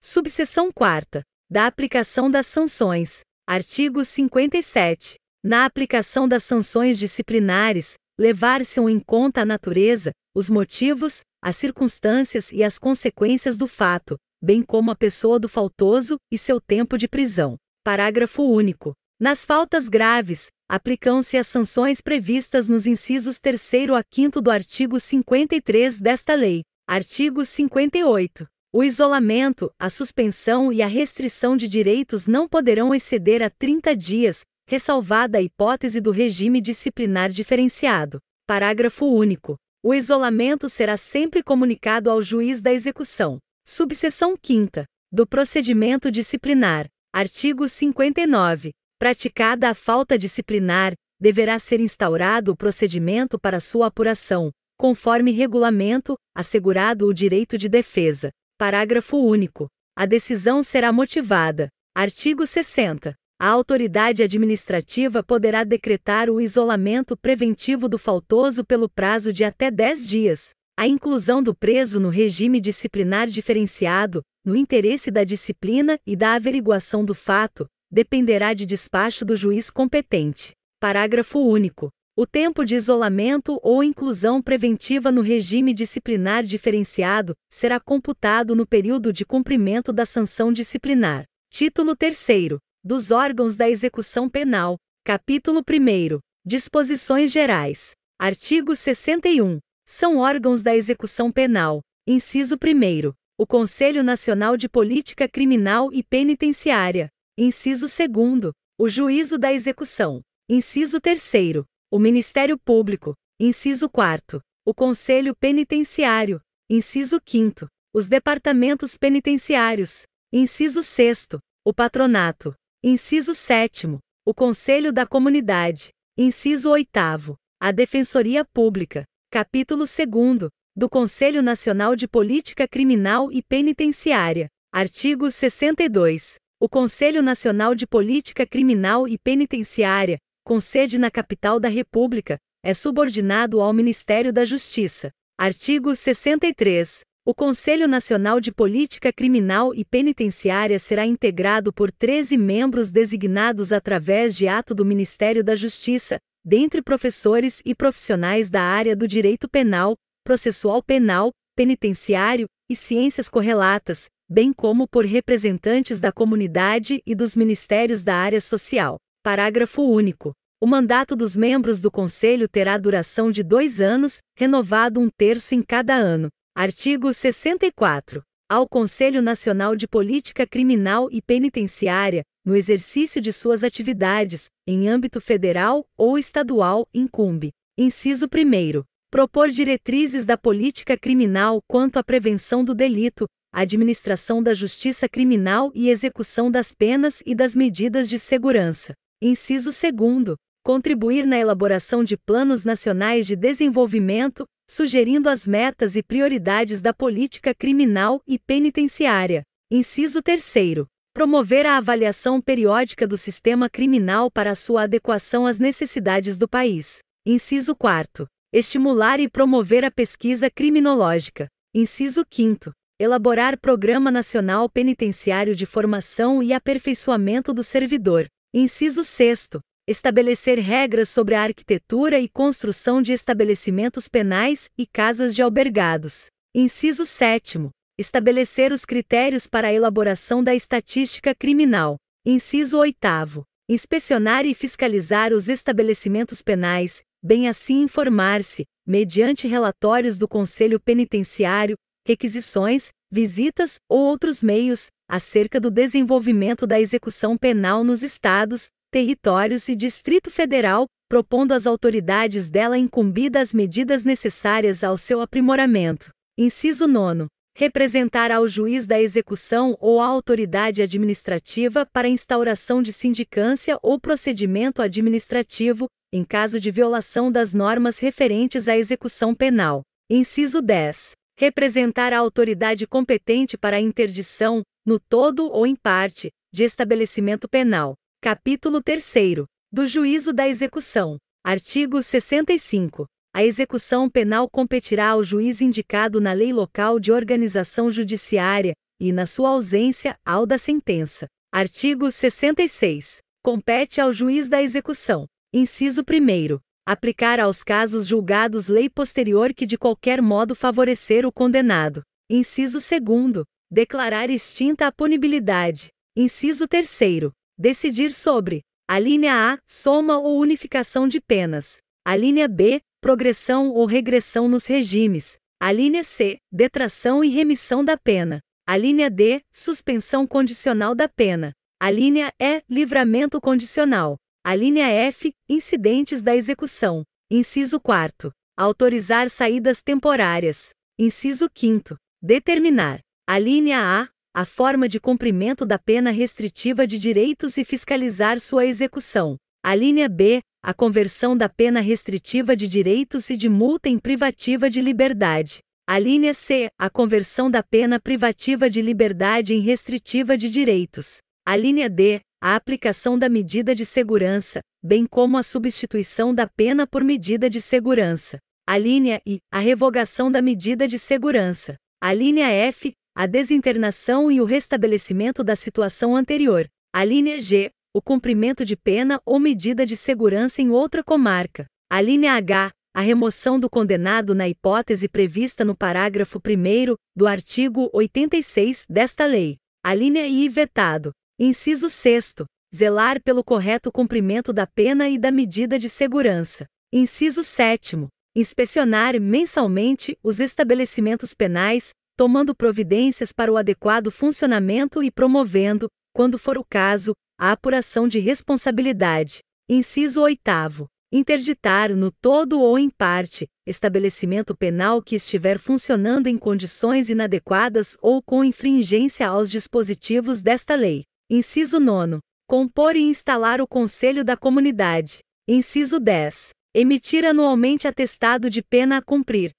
Subseção 4ª. Da aplicação das sanções. Artigo 57. Na aplicação das sanções disciplinares, levar-se-ão em conta a natureza, os motivos, as circunstâncias e as consequências do fato, bem como a pessoa do faltoso e seu tempo de prisão. Parágrafo único. Nas faltas graves, aplicam-se as sanções previstas nos incisos 3º a 5º do artigo 53 desta lei. Artigo 58. O isolamento, a suspensão e a restrição de direitos não poderão exceder a 30 dias, ressalvada a hipótese do regime disciplinar diferenciado. Parágrafo único. O isolamento será sempre comunicado ao juiz da execução. Subseção 5ª. Do procedimento disciplinar. Artigo 59. Praticada a falta disciplinar, deverá ser instaurado o procedimento para sua apuração, conforme regulamento, assegurado o direito de defesa. Parágrafo único. A decisão será motivada. Artigo 60. A autoridade administrativa poderá decretar o isolamento preventivo do faltoso pelo prazo de até 10 dias. A inclusão do preso no regime disciplinar diferenciado, no interesse da disciplina e da averiguação do fato, dependerá de despacho do juiz competente. Parágrafo único. O tempo de isolamento ou inclusão preventiva no regime disciplinar diferenciado será computado no período de cumprimento da sanção disciplinar. Título 3º. Dos órgãos da execução penal. Capítulo 1º. Disposições gerais. Artigo 61. São órgãos da execução penal. Inciso 1º. O Conselho Nacional de Política Criminal e Penitenciária. Inciso 2º. O Juízo da Execução. Inciso 3º. O Ministério Público. Inciso 4º. O Conselho Penitenciário. Inciso 5º. Os Departamentos Penitenciários. Inciso 6º. O Patronato. Inciso 7º. O Conselho da Comunidade. Inciso 8º. A Defensoria Pública. Capítulo 2º. Do Conselho Nacional de Política Criminal e Penitenciária. Artigo 62. O Conselho Nacional de Política Criminal e Penitenciária, com sede na capital da República, é subordinado ao Ministério da Justiça. Artigo 63. O Conselho Nacional de Política Criminal e Penitenciária será integrado por 13 membros designados através de ato do Ministério da Justiça, dentre professores e profissionais da área do direito penal, processual penal, penitenciário e ciências correlatas, bem como por representantes da comunidade e dos ministérios da área social. Parágrafo único. O mandato dos membros do Conselho terá duração de 2 anos, renovado 1/3 em cada ano. Artigo 64. Ao Conselho Nacional de Política Criminal e Penitenciária, no exercício de suas atividades, em âmbito federal ou estadual, incumbe: inciso 1º. Propor diretrizes da política criminal quanto à prevenção do delito, administração da justiça criminal e execução das penas e das medidas de segurança. Inciso 2º. Contribuir na elaboração de planos nacionais de desenvolvimento, sugerindo as metas e prioridades da política criminal e penitenciária. Inciso 3º. Promover a avaliação periódica do sistema criminal para sua adequação às necessidades do país. Inciso 4º. Estimular e promover a pesquisa criminológica. Inciso 5º. Elaborar Programa Nacional Penitenciário de Formação e Aperfeiçoamento do Servidor. Inciso 6º. Estabelecer regras sobre a arquitetura e construção de estabelecimentos penais e casas de albergados. Inciso 7º. Estabelecer os critérios para a elaboração da estatística criminal. Inciso 8º. Inspecionar e fiscalizar os estabelecimentos penais, bem assim informar-se, mediante relatórios do Conselho Penitenciário, requisições, visitas ou outros meios, acerca do desenvolvimento da execução penal nos estados, territórios e Distrito Federal, propondo às autoridades dela incumbidas as medidas necessárias ao seu aprimoramento. Inciso 9. Representar ao juiz da execução ou à autoridade administrativa para instauração de sindicância ou procedimento administrativo, em caso de violação das normas referentes à execução penal. Inciso 10. Representar a autoridade competente para a interdição, no todo ou em parte, de estabelecimento penal. Capítulo 3º. Do juízo da execução. Artigo 65. A execução penal competirá ao juiz indicado na lei local de organização judiciária, e, na sua ausência, ao da sentença. Artigo 66. Compete ao juiz da execução. Inciso 1º. Aplicar aos casos julgados lei posterior que de qualquer modo favorecer o condenado. Inciso 2º. Declarar extinta a punibilidade. Inciso 3º. Decidir sobre: a linha A, soma ou unificação de penas. A linha B, progressão ou regressão nos regimes. A linha C, detração e remissão da pena. A linha D, suspensão condicional da pena. A linha E, livramento condicional. A linha F, incidentes da execução. Inciso 4º. Autorizar saídas temporárias. Inciso 5º. Determinar: a linha a forma de cumprimento da pena restritiva de direitos e fiscalizar sua execução. A linha B, a conversão da pena restritiva de direitos e de multa em privativa de liberdade. A linha C, a conversão da pena privativa de liberdade em restritiva de direitos. A linha D, a aplicação da medida de segurança, bem como a substituição da pena por medida de segurança. A linha I, a revogação da medida de segurança. A linha F, a desinternação e o restabelecimento da situação anterior. A linha G, o cumprimento de pena ou medida de segurança em outra comarca. A linha H, a remoção do condenado na hipótese prevista no parágrafo 1º do artigo 86 desta lei. A linha I, vetado. Inciso 6º. Zelar pelo correto cumprimento da pena e da medida de segurança. Inciso 7º. Inspecionar mensalmente os estabelecimentos penais, tomando providências para o adequado funcionamento e promovendo, quando for o caso, a apuração de responsabilidade. Inciso 8º. Interditar, no todo ou em parte, estabelecimento penal que estiver funcionando em condições inadequadas ou com infringência aos dispositivos desta lei. Inciso 9º. Compor e instalar o Conselho da Comunidade. Inciso 10. Emitir anualmente atestado de pena a cumprir.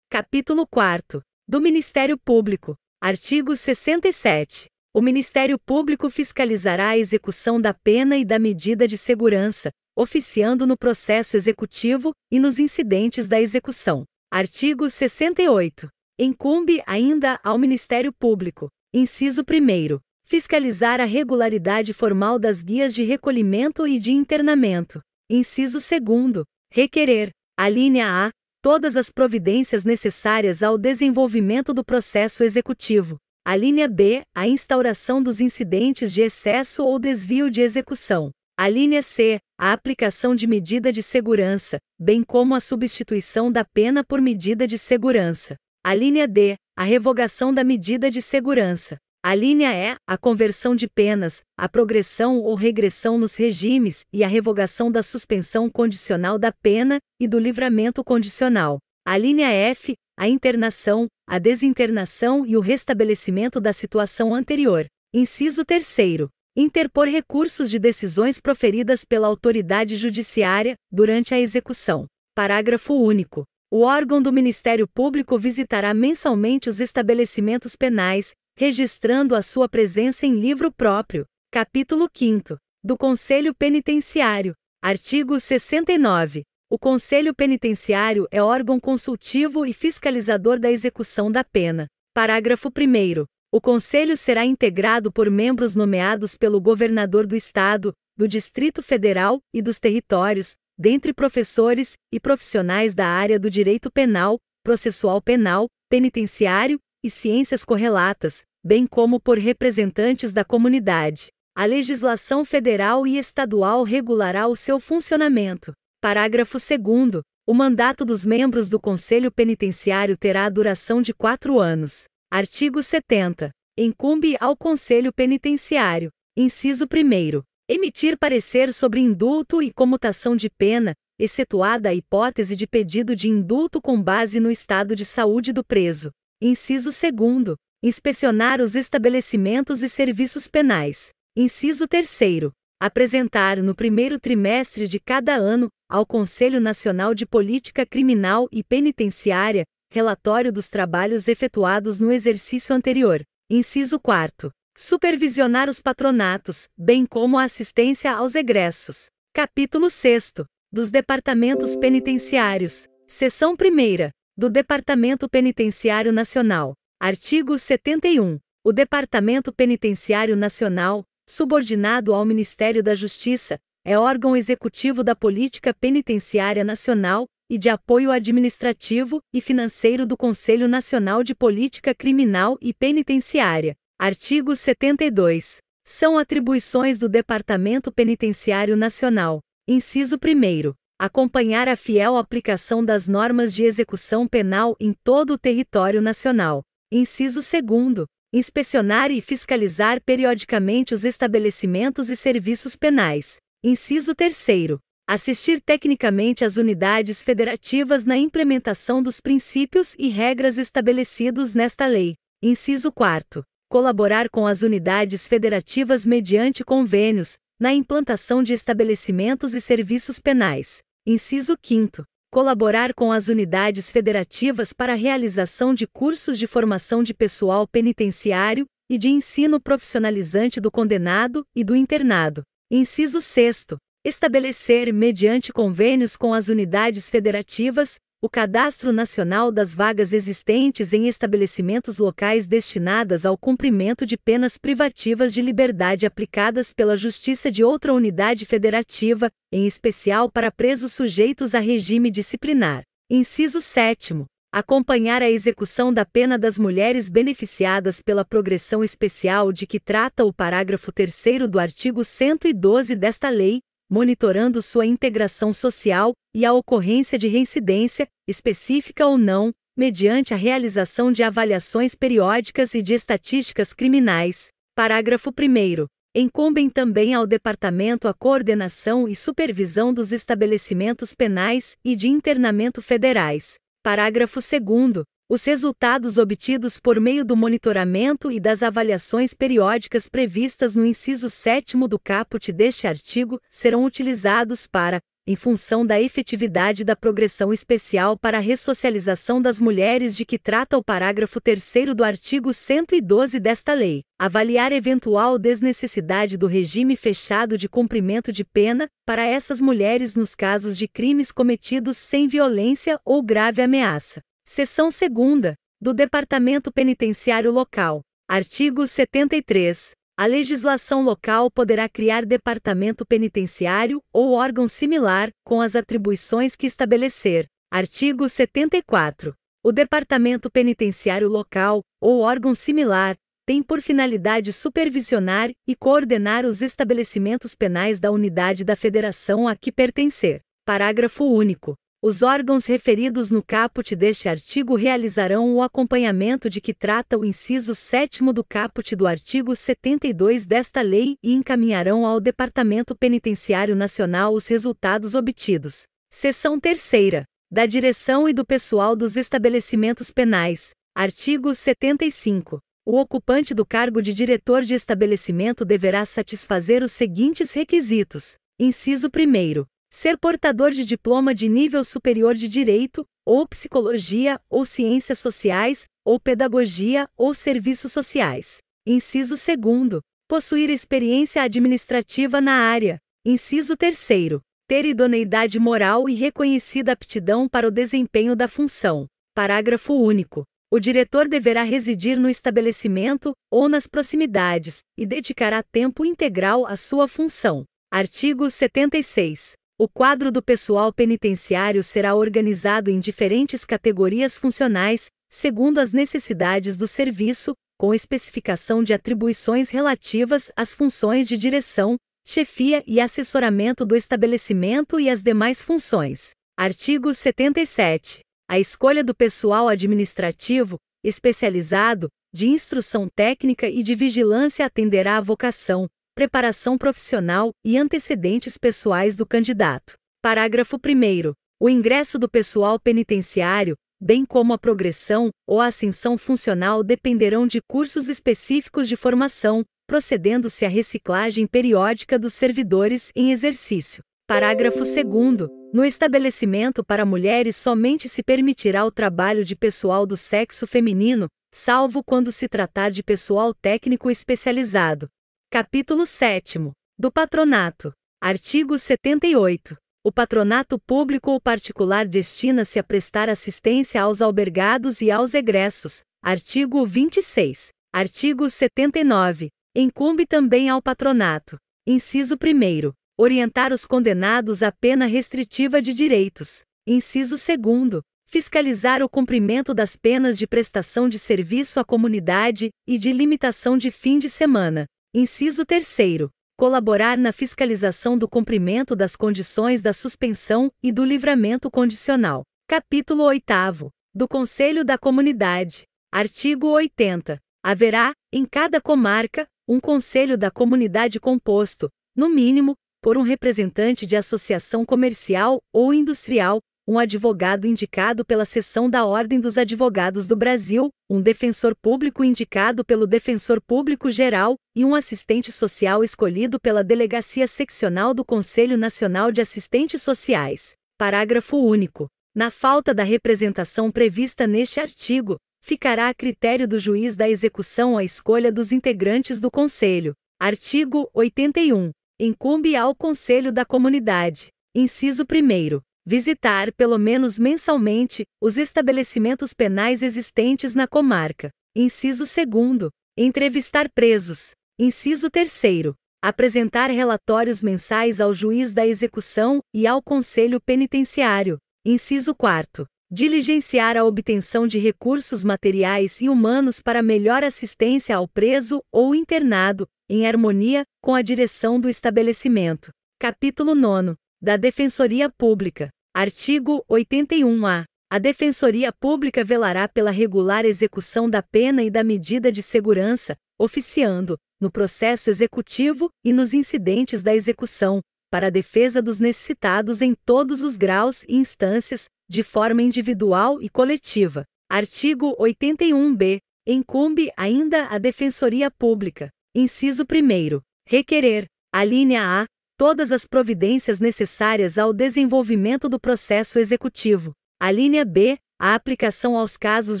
Capítulo 4. Do Ministério Público. Artigo 67. O Ministério Público fiscalizará a execução da pena e da medida de segurança, oficiando no processo executivo e nos incidentes da execução. Artigo 68. Incumbe ainda ao Ministério Público, inciso 1º, fiscalizar a regularidade formal das guias de recolhimento e de internamento. Inciso 2º, requerer, alínea A, todas as providências necessárias ao desenvolvimento do processo executivo. Alínea B, a instauração dos incidentes de excesso ou desvio de execução. Alínea C, a aplicação de medida de segurança, bem como a substituição da pena por medida de segurança. Alínea D, a revogação da medida de segurança. Alínea E, a conversão de penas, a progressão ou regressão nos regimes e a revogação da suspensão condicional da pena e do livramento condicional. Alínea F, a internação, a desinternação e o restabelecimento da situação anterior. Inciso 3º. Interpor recursos de decisões proferidas pela autoridade judiciária, durante a execução. Parágrafo único. O órgão do Ministério Público visitará mensalmente os estabelecimentos penais, registrando a sua presença em livro próprio. Capítulo 5. Do Conselho Penitenciário. Artigo 69. O Conselho Penitenciário é órgão consultivo e fiscalizador da execução da pena. Parágrafo 1º. O Conselho será integrado por membros nomeados pelo Governador do Estado, do Distrito Federal e dos territórios, dentre professores e profissionais da área do direito penal, processual penal, penitenciário e ciências correlatas, bem como por representantes da comunidade. A legislação federal e estadual regulará o seu funcionamento. Parágrafo 2º. O mandato dos membros do Conselho Penitenciário terá a duração de 4 anos. Artigo 70. Incumbe ao Conselho Penitenciário, inciso 1º, emitir parecer sobre indulto e comutação de pena, excetuada a hipótese de pedido de indulto com base no estado de saúde do preso. Inciso 2º. Inspecionar os estabelecimentos e serviços penais. Inciso 3º. Apresentar no primeiro trimestre de cada ano, ao Conselho Nacional de Política Criminal e Penitenciária, relatório dos trabalhos efetuados no exercício anterior. Inciso 4º. Supervisionar os patronatos, bem como a assistência aos egressos. Capítulo 6º. Dos Departamentos Penitenciários. Seção 1ª. Do Departamento Penitenciário Nacional. Artigo 71. O Departamento Penitenciário Nacional, subordinado ao Ministério da Justiça, é órgão executivo da Política Penitenciária Nacional e de apoio administrativo e financeiro do Conselho Nacional de Política Criminal e Penitenciária. Artigo 72. São atribuições do Departamento Penitenciário Nacional. Inciso 1º. Acompanhar a fiel aplicação das normas de execução penal em todo o território nacional. Inciso 2º. Inspecionar e fiscalizar periodicamente os estabelecimentos e serviços penais. Inciso 3º. Assistir tecnicamente as unidades federativas na implementação dos princípios e regras estabelecidos nesta lei. Inciso 4º. Colaborar com as unidades federativas mediante convênios, na implantação de estabelecimentos e serviços penais. Inciso 5º. Colaborar com as unidades federativas para a realização de cursos de formação de pessoal penitenciário e de ensino profissionalizante do condenado e do internado. Inciso 6º. Estabelecer, mediante convênios com as unidades federativas, o Cadastro Nacional das vagas existentes em estabelecimentos locais destinadas ao cumprimento de penas privativas de liberdade aplicadas pela Justiça de outra unidade federativa, em especial para presos sujeitos a regime disciplinar. Inciso 7º. Acompanhar a execução da pena das mulheres beneficiadas pela progressão especial de que trata o parágrafo 3º do artigo 112 desta lei, monitorando sua integração social e a ocorrência de reincidência, específica ou não, mediante a realização de avaliações periódicas e de estatísticas criminais. Parágrafo 1º. Incumbem também ao Departamento a coordenação e supervisão dos estabelecimentos penais e de internamento federais. Parágrafo 2º. Os resultados obtidos por meio do monitoramento e das avaliações periódicas previstas no inciso 7º do caput deste artigo serão utilizados para em função da efetividade da Progressão Especial para a Ressocialização das Mulheres de que trata o parágrafo 3º do artigo 112 desta lei, avaliar eventual desnecessidade do regime fechado de cumprimento de pena para essas mulheres nos casos de crimes cometidos sem violência ou grave ameaça. Seção 2ª, do Departamento Penitenciário Local. Artigo 73. A legislação local poderá criar departamento penitenciário ou órgão similar, com as atribuições que estabelecer. Artigo 74. O departamento penitenciário local, ou órgão similar, tem por finalidade supervisionar e coordenar os estabelecimentos penais da unidade da federação a que pertencer. Parágrafo único. Os órgãos referidos no caput deste artigo realizarão o acompanhamento de que trata o inciso 7º do caput do artigo 72 desta lei e encaminharão ao Departamento Penitenciário Nacional os resultados obtidos. Seção 3ª. Da direção e do pessoal dos estabelecimentos penais. Artigo 75. O ocupante do cargo de diretor de estabelecimento deverá satisfazer os seguintes requisitos. Inciso 1º. Ser portador de diploma de nível superior de Direito, ou Psicologia, ou Ciências Sociais, ou Pedagogia, ou Serviços Sociais. Inciso 2º. Possuir experiência administrativa na área. Inciso 3º. Ter idoneidade moral e reconhecida aptidão para o desempenho da função. Parágrafo único. O diretor deverá residir no estabelecimento, ou nas proximidades, e dedicará tempo integral à sua função. Artigo 76. O quadro do pessoal penitenciário será organizado em diferentes categorias funcionais, segundo as necessidades do serviço, com especificação de atribuições relativas às funções de direção, chefia e assessoramento do estabelecimento e as demais funções. Artigo 77. A escolha do pessoal administrativo, especializado, de instrução técnica e de vigilância atenderá à vocação, preparação profissional e antecedentes pessoais do candidato. Parágrafo 1º. O ingresso do pessoal penitenciário, bem como a progressão ou a ascensão funcional dependerão de cursos específicos de formação, procedendo-se à reciclagem periódica dos servidores em exercício. Parágrafo 2º. No estabelecimento para mulheres somente se permitirá o trabalho de pessoal do sexo feminino, salvo quando se tratar de pessoal técnico especializado. Capítulo 7º. Do Patronato. Artigo 78. O patronato público ou particular destina-se a prestar assistência aos albergados e aos egressos. Artigo 26. Artigo 79. Incumbe também ao patronato. Inciso 1º. Orientar os condenados à pena restritiva de direitos. Inciso 2º. Fiscalizar o cumprimento das penas de prestação de serviço à comunidade e de limitação de fim de semana. Inciso 3º. Colaborar na fiscalização do cumprimento das condições da suspensão e do livramento condicional. Capítulo 8º. Do Conselho da Comunidade. Artigo 80. Haverá, em cada comarca, um Conselho da Comunidade composto, no mínimo, por um representante de associação comercial ou industrial, um advogado indicado pela Seção da Ordem dos Advogados do Brasil, um defensor público indicado pelo Defensor Público Geral e um assistente social escolhido pela Delegacia Seccional do Conselho Nacional de Assistentes Sociais. Parágrafo único. Na falta da representação prevista neste artigo, ficará a critério do juiz da execução a escolha dos integrantes do Conselho. Artigo 81. Incumbe ao Conselho da Comunidade. Inciso 1º. Visitar, pelo menos mensalmente, os estabelecimentos penais existentes na comarca. Inciso 2º. Entrevistar presos. Inciso 3º. Apresentar relatórios mensais ao juiz da execução e ao Conselho Penitenciário. Inciso 4º. Diligenciar a obtenção de recursos materiais e humanos para melhor assistência ao preso ou internado, em harmonia com a direção do estabelecimento. Capítulo 9. Da Defensoria Pública. Artigo 81-A. A Defensoria Pública velará pela regular execução da pena e da medida de segurança, oficiando, no processo executivo e nos incidentes da execução, para a defesa dos necessitados em todos os graus e instâncias, de forma individual e coletiva. Artigo 81-B. Incumbe ainda à Defensoria Pública. Inciso 1º. Requerer. Alínea A. todas as providências necessárias ao desenvolvimento do processo executivo. A linha B, a aplicação aos casos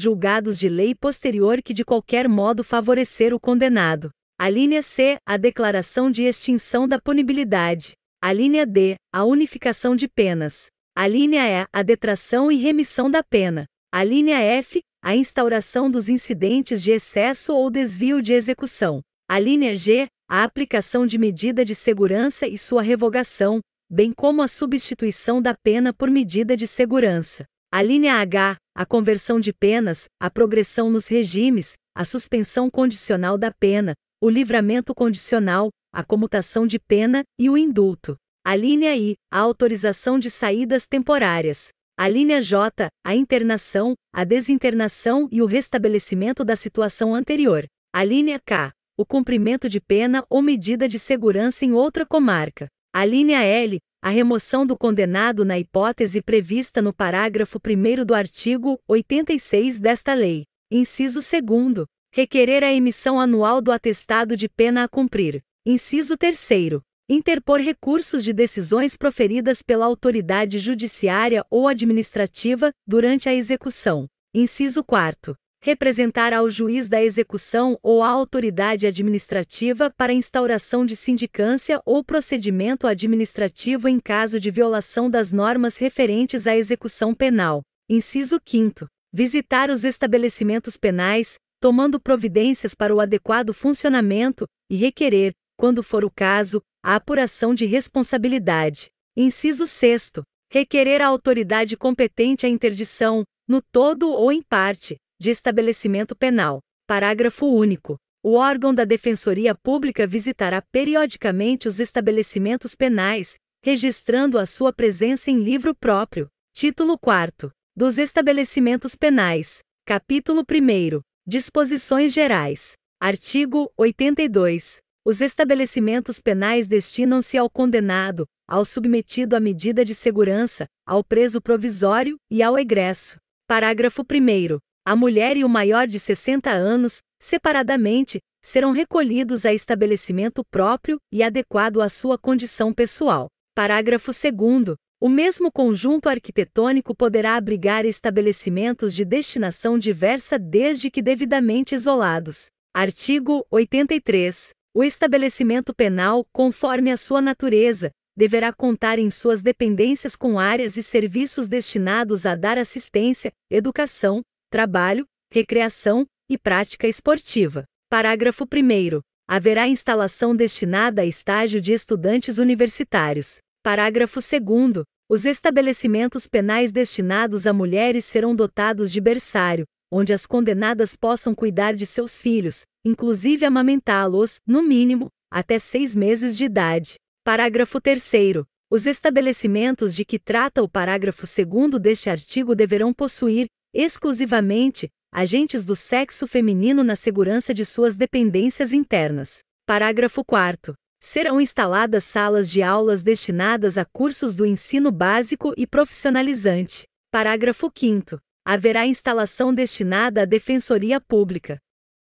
julgados de lei posterior que de qualquer modo favorecer o condenado. A linha C, a declaração de extinção da punibilidade. A linha D, a unificação de penas. A linha E, a detração e remissão da pena. A linha F, a instauração dos incidentes de excesso ou desvio de execução. A linha G, a aplicação de medida de segurança e sua revogação, bem como a substituição da pena por medida de segurança. A linha H, a conversão de penas, a progressão nos regimes, a suspensão condicional da pena, o livramento condicional, a comutação de pena e o indulto. A linha I, a autorização de saídas temporárias. A linha J, a internação, a desinternação e o restabelecimento da situação anterior. A linha K, o cumprimento de pena ou medida de segurança em outra comarca. A linha L, a remoção do condenado na hipótese prevista no parágrafo 1º do artigo 86 desta lei. Inciso 2º. Requerer a emissão anual do atestado de pena a cumprir. Inciso 3º. Interpor recursos de decisões proferidas pela autoridade judiciária ou administrativa durante a execução. Inciso 4º. Representar ao juiz da execução ou à autoridade administrativa para instauração de sindicância ou procedimento administrativo em caso de violação das normas referentes à execução penal. Inciso 5º. Visitar os estabelecimentos penais, tomando providências para o adequado funcionamento, e requerer, quando for o caso, a apuração de responsabilidade. Inciso 6º. Requerer à autoridade competente a interdição, no todo ou em parte, de estabelecimento penal. Parágrafo único. O órgão da Defensoria Pública visitará periodicamente os estabelecimentos penais, registrando a sua presença em livro próprio. Título 4º. Dos estabelecimentos penais. Capítulo 1º. Disposições gerais. Artigo 82. Os estabelecimentos penais destinam-se ao condenado, ao submetido à medida de segurança, ao preso provisório e ao egresso. Parágrafo 1º. A mulher e o maior de 60 anos, separadamente, serão recolhidos a estabelecimento próprio e adequado à sua condição pessoal. Parágrafo 2º. O mesmo conjunto arquitetônico poderá abrigar estabelecimentos de destinação diversa desde que devidamente isolados. Artigo 83. O estabelecimento penal, conforme a sua natureza, deverá contar em suas dependências com áreas e serviços destinados a dar assistência, educação, trabalho, recreação e prática esportiva. Parágrafo 1º. Haverá instalação destinada a estágio de estudantes universitários. Parágrafo 2º. Os estabelecimentos penais destinados a mulheres serão dotados de berçário, onde as condenadas possam cuidar de seus filhos, inclusive amamentá-los, no mínimo, até 6 meses de idade. Parágrafo 3º. Os estabelecimentos de que trata o parágrafo 2º deste artigo deverão possuir, exclusivamente, agentes do sexo feminino na segurança de suas dependências internas. Parágrafo 4º. Serão instaladas salas de aulas destinadas a cursos do ensino básico e profissionalizante. Parágrafo 5º. Haverá instalação destinada à Defensoria Pública.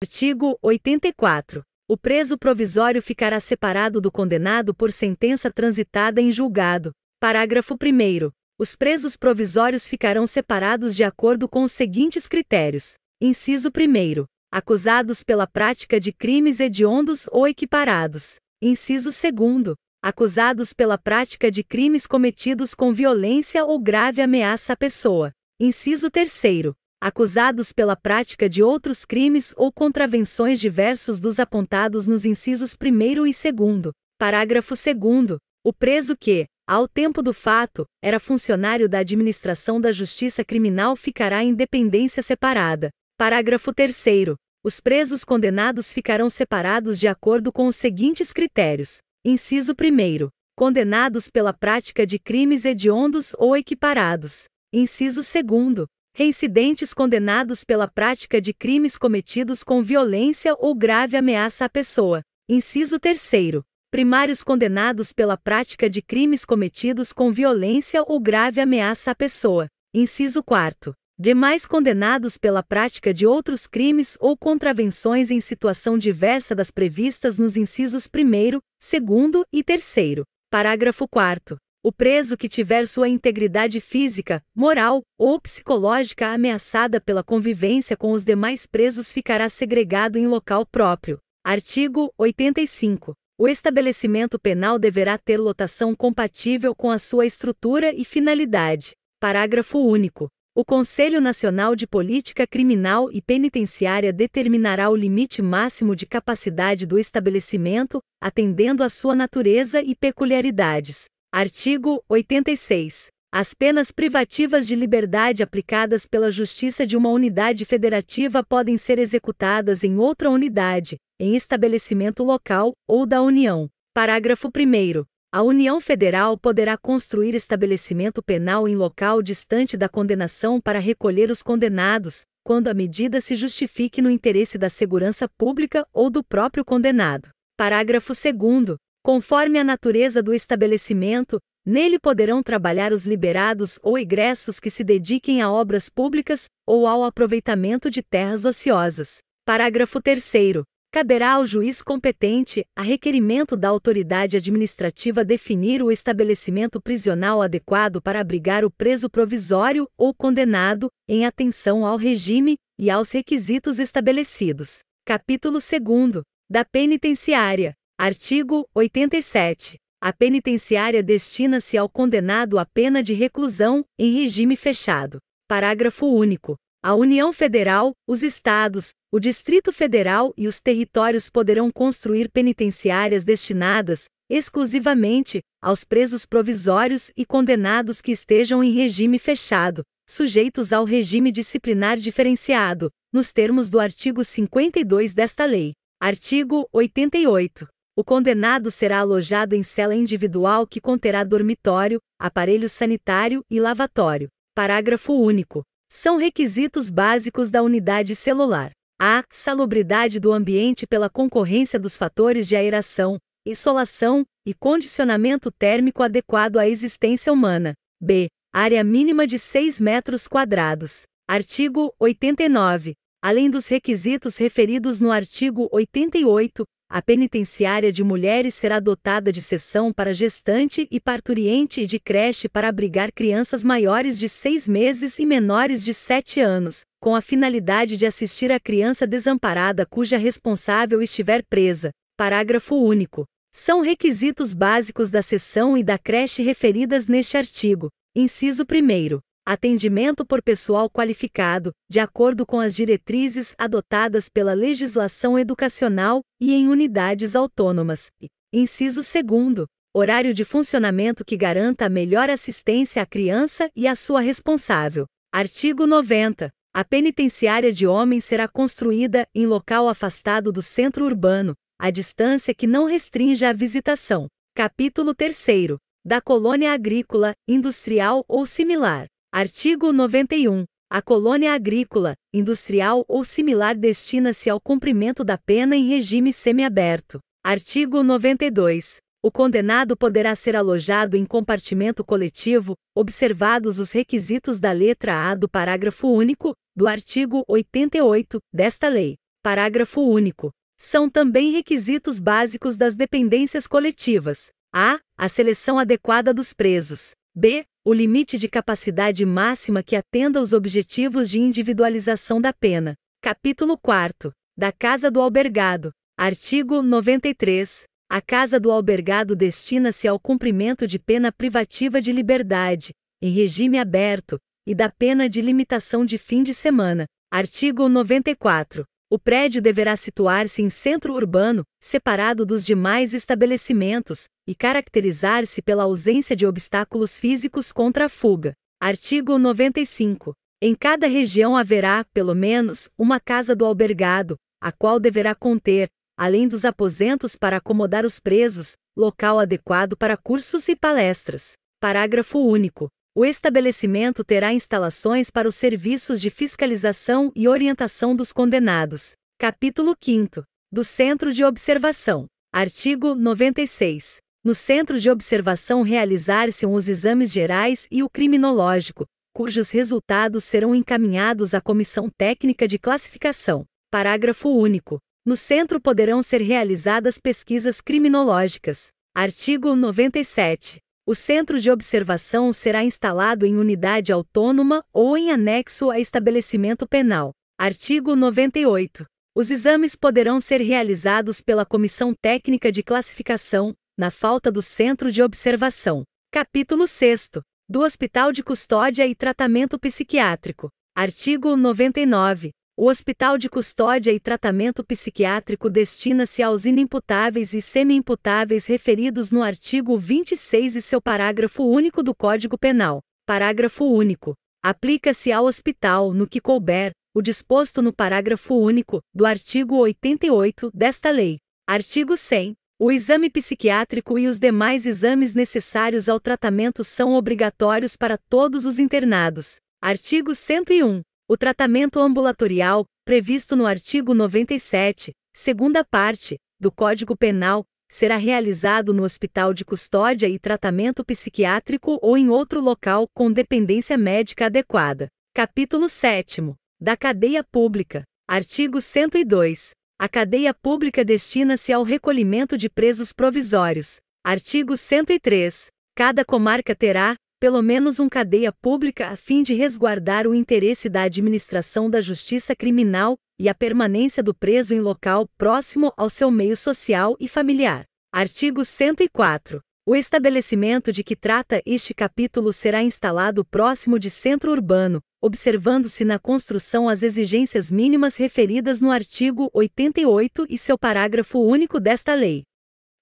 Artigo 84. O preso provisório ficará separado do condenado por sentença transitada em julgado. Parágrafo 1º. Os presos provisórios ficarão separados de acordo com os seguintes critérios. Inciso 1º. Acusados pela prática de crimes hediondos ou equiparados. Inciso 2º. Acusados pela prática de crimes cometidos com violência ou grave ameaça à pessoa. Inciso 3º. Acusados pela prática de outros crimes ou contravenções diversos dos apontados nos incisos 1º e 2º. Parágrafo 2º. O preso que, ao tempo do fato, era funcionário da administração da Justiça Criminal ficará em dependência separada. Parágrafo 3º. Os presos condenados ficarão separados de acordo com os seguintes critérios. Inciso 1º. Condenados pela prática de crimes hediondos ou equiparados. Inciso 2º. Reincidentes condenados pela prática de crimes cometidos com violência ou grave ameaça à pessoa. Inciso 3º. Primários condenados pela prática de crimes cometidos com violência ou grave ameaça à pessoa. Inciso 4º. Demais condenados pela prática de outros crimes ou contravenções em situação diversa das previstas nos incisos 1º, 2º e 3º. Parágrafo 4º. O preso que tiver sua integridade física, moral ou psicológica ameaçada pela convivência com os demais presos ficará segregado em local próprio. Artigo 85. O estabelecimento penal deverá ter lotação compatível com a sua estrutura e finalidade. Parágrafo único. O Conselho Nacional de Política Criminal e Penitenciária determinará o limite máximo de capacidade do estabelecimento, atendendo à sua natureza e peculiaridades. Artigo 86. As penas privativas de liberdade aplicadas pela Justiça de uma unidade federativa podem ser executadas em outra unidade, em estabelecimento local, ou da União. Parágrafo 1º. A União Federal poderá construir estabelecimento penal em local distante da condenação para recolher os condenados, quando a medida se justifique no interesse da segurança pública ou do próprio condenado. Parágrafo 2º. Conforme a natureza do estabelecimento, nele poderão trabalhar os liberados ou egressos que se dediquem a obras públicas ou ao aproveitamento de terras ociosas. Parágrafo 3º. Caberá ao juiz competente, a requerimento da autoridade administrativa, definir o estabelecimento prisional adequado para abrigar o preso provisório ou condenado, em atenção ao regime e aos requisitos estabelecidos. Capítulo 2º. Da penitenciária. Artigo 87. A penitenciária destina-se ao condenado à pena de reclusão, em regime fechado. Parágrafo único. A União Federal, os Estados, o Distrito Federal e os territórios poderão construir penitenciárias destinadas, exclusivamente, aos presos provisórios e condenados que estejam em regime fechado, sujeitos ao regime disciplinar diferenciado, nos termos do artigo 52 desta lei. Artigo 88. O condenado será alojado em cela individual que conterá dormitório, aparelho sanitário e lavatório. Parágrafo único. São requisitos básicos da unidade celular: a. Salubridade do ambiente pela concorrência dos fatores de aeração, insolação e condicionamento térmico adequado à existência humana. b. Área mínima de 6 metros quadrados. Artigo 89. Além dos requisitos referidos no artigo 88, a penitenciária de mulheres será dotada de seção para gestante e parturiente e de creche para abrigar crianças maiores de 6 meses e menores de 7 anos, com a finalidade de assistir a criança desamparada cuja responsável estiver presa. Parágrafo único. São requisitos básicos da seção e da creche referidas neste artigo. Inciso 1º. Atendimento por pessoal qualificado, de acordo com as diretrizes adotadas pela legislação educacional e em unidades autônomas. Inciso 2º. Horário de funcionamento que garanta a melhor assistência à criança e à sua responsável. Artigo 90. A penitenciária de homens será construída em local afastado do centro urbano, a distância que não restrinja a visitação. Capítulo 3º. Da colônia agrícola, industrial ou similar. Artigo 91. A colônia agrícola, industrial ou similar destina-se ao cumprimento da pena em regime semiaberto. Artigo 92. O condenado poderá ser alojado em compartimento coletivo, observados os requisitos da letra A do parágrafo único, do artigo 88, desta lei. Parágrafo único. São também requisitos básicos das dependências coletivas: a. A seleção adequada dos presos. b. O limite de capacidade máxima que atenda aos objetivos de individualização da pena. Capítulo 4. Da Casa do Albergado. Artigo 93. A Casa do Albergado destina-se ao cumprimento de pena privativa de liberdade, em regime aberto, e da pena de limitação de fim de semana. Artigo 94. O prédio deverá situar-se em centro urbano, separado dos demais estabelecimentos, e caracterizar-se pela ausência de obstáculos físicos contra a fuga. Artigo 95. Em cada região haverá, pelo menos, uma casa do albergado, a qual deverá conter, além dos aposentos para acomodar os presos, local adequado para cursos e palestras. Parágrafo único. O estabelecimento terá instalações para os serviços de fiscalização e orientação dos condenados. Capítulo 5. Do Centro de Observação. Artigo 96. No Centro de Observação realizar-se-ão os exames gerais e o criminológico, cujos resultados serão encaminhados à Comissão Técnica de Classificação. Parágrafo único. No centro poderão ser realizadas pesquisas criminológicas. Artigo 97. O centro de observação será instalado em unidade autônoma ou em anexo a estabelecimento penal. Artigo 98. Os exames poderão ser realizados pela Comissão Técnica de Classificação, na falta do centro de observação. Capítulo 6º. Do Hospital de Custódia e Tratamento Psiquiátrico. Artigo 99. O Hospital de Custódia e Tratamento Psiquiátrico destina-se aos inimputáveis e semi-imputáveis referidos no artigo 26 e seu parágrafo único do Código Penal. Parágrafo único. Aplica-se ao hospital, no que couber, o disposto no parágrafo único do artigo 88 desta lei. Artigo 100. O exame psiquiátrico e os demais exames necessários ao tratamento são obrigatórios para todos os internados. Artigo 101. O tratamento ambulatorial, previsto no artigo 97, segunda parte, do Código Penal, será realizado no Hospital de Custódia e Tratamento Psiquiátrico ou em outro local com dependência médica adequada. Capítulo 7º. Da cadeia pública. Artigo 102. A cadeia pública destina-se ao recolhimento de presos provisórios. Artigo 103. Cada comarca terá, pelo menos cadeia pública a fim de resguardar o interesse da administração da justiça criminal e a permanência do preso em local próximo ao seu meio social e familiar. Artigo 104. O estabelecimento de que trata este capítulo será instalado próximo de centro urbano, observando-se na construção as exigências mínimas referidas no artigo 88 e seu parágrafo único desta lei.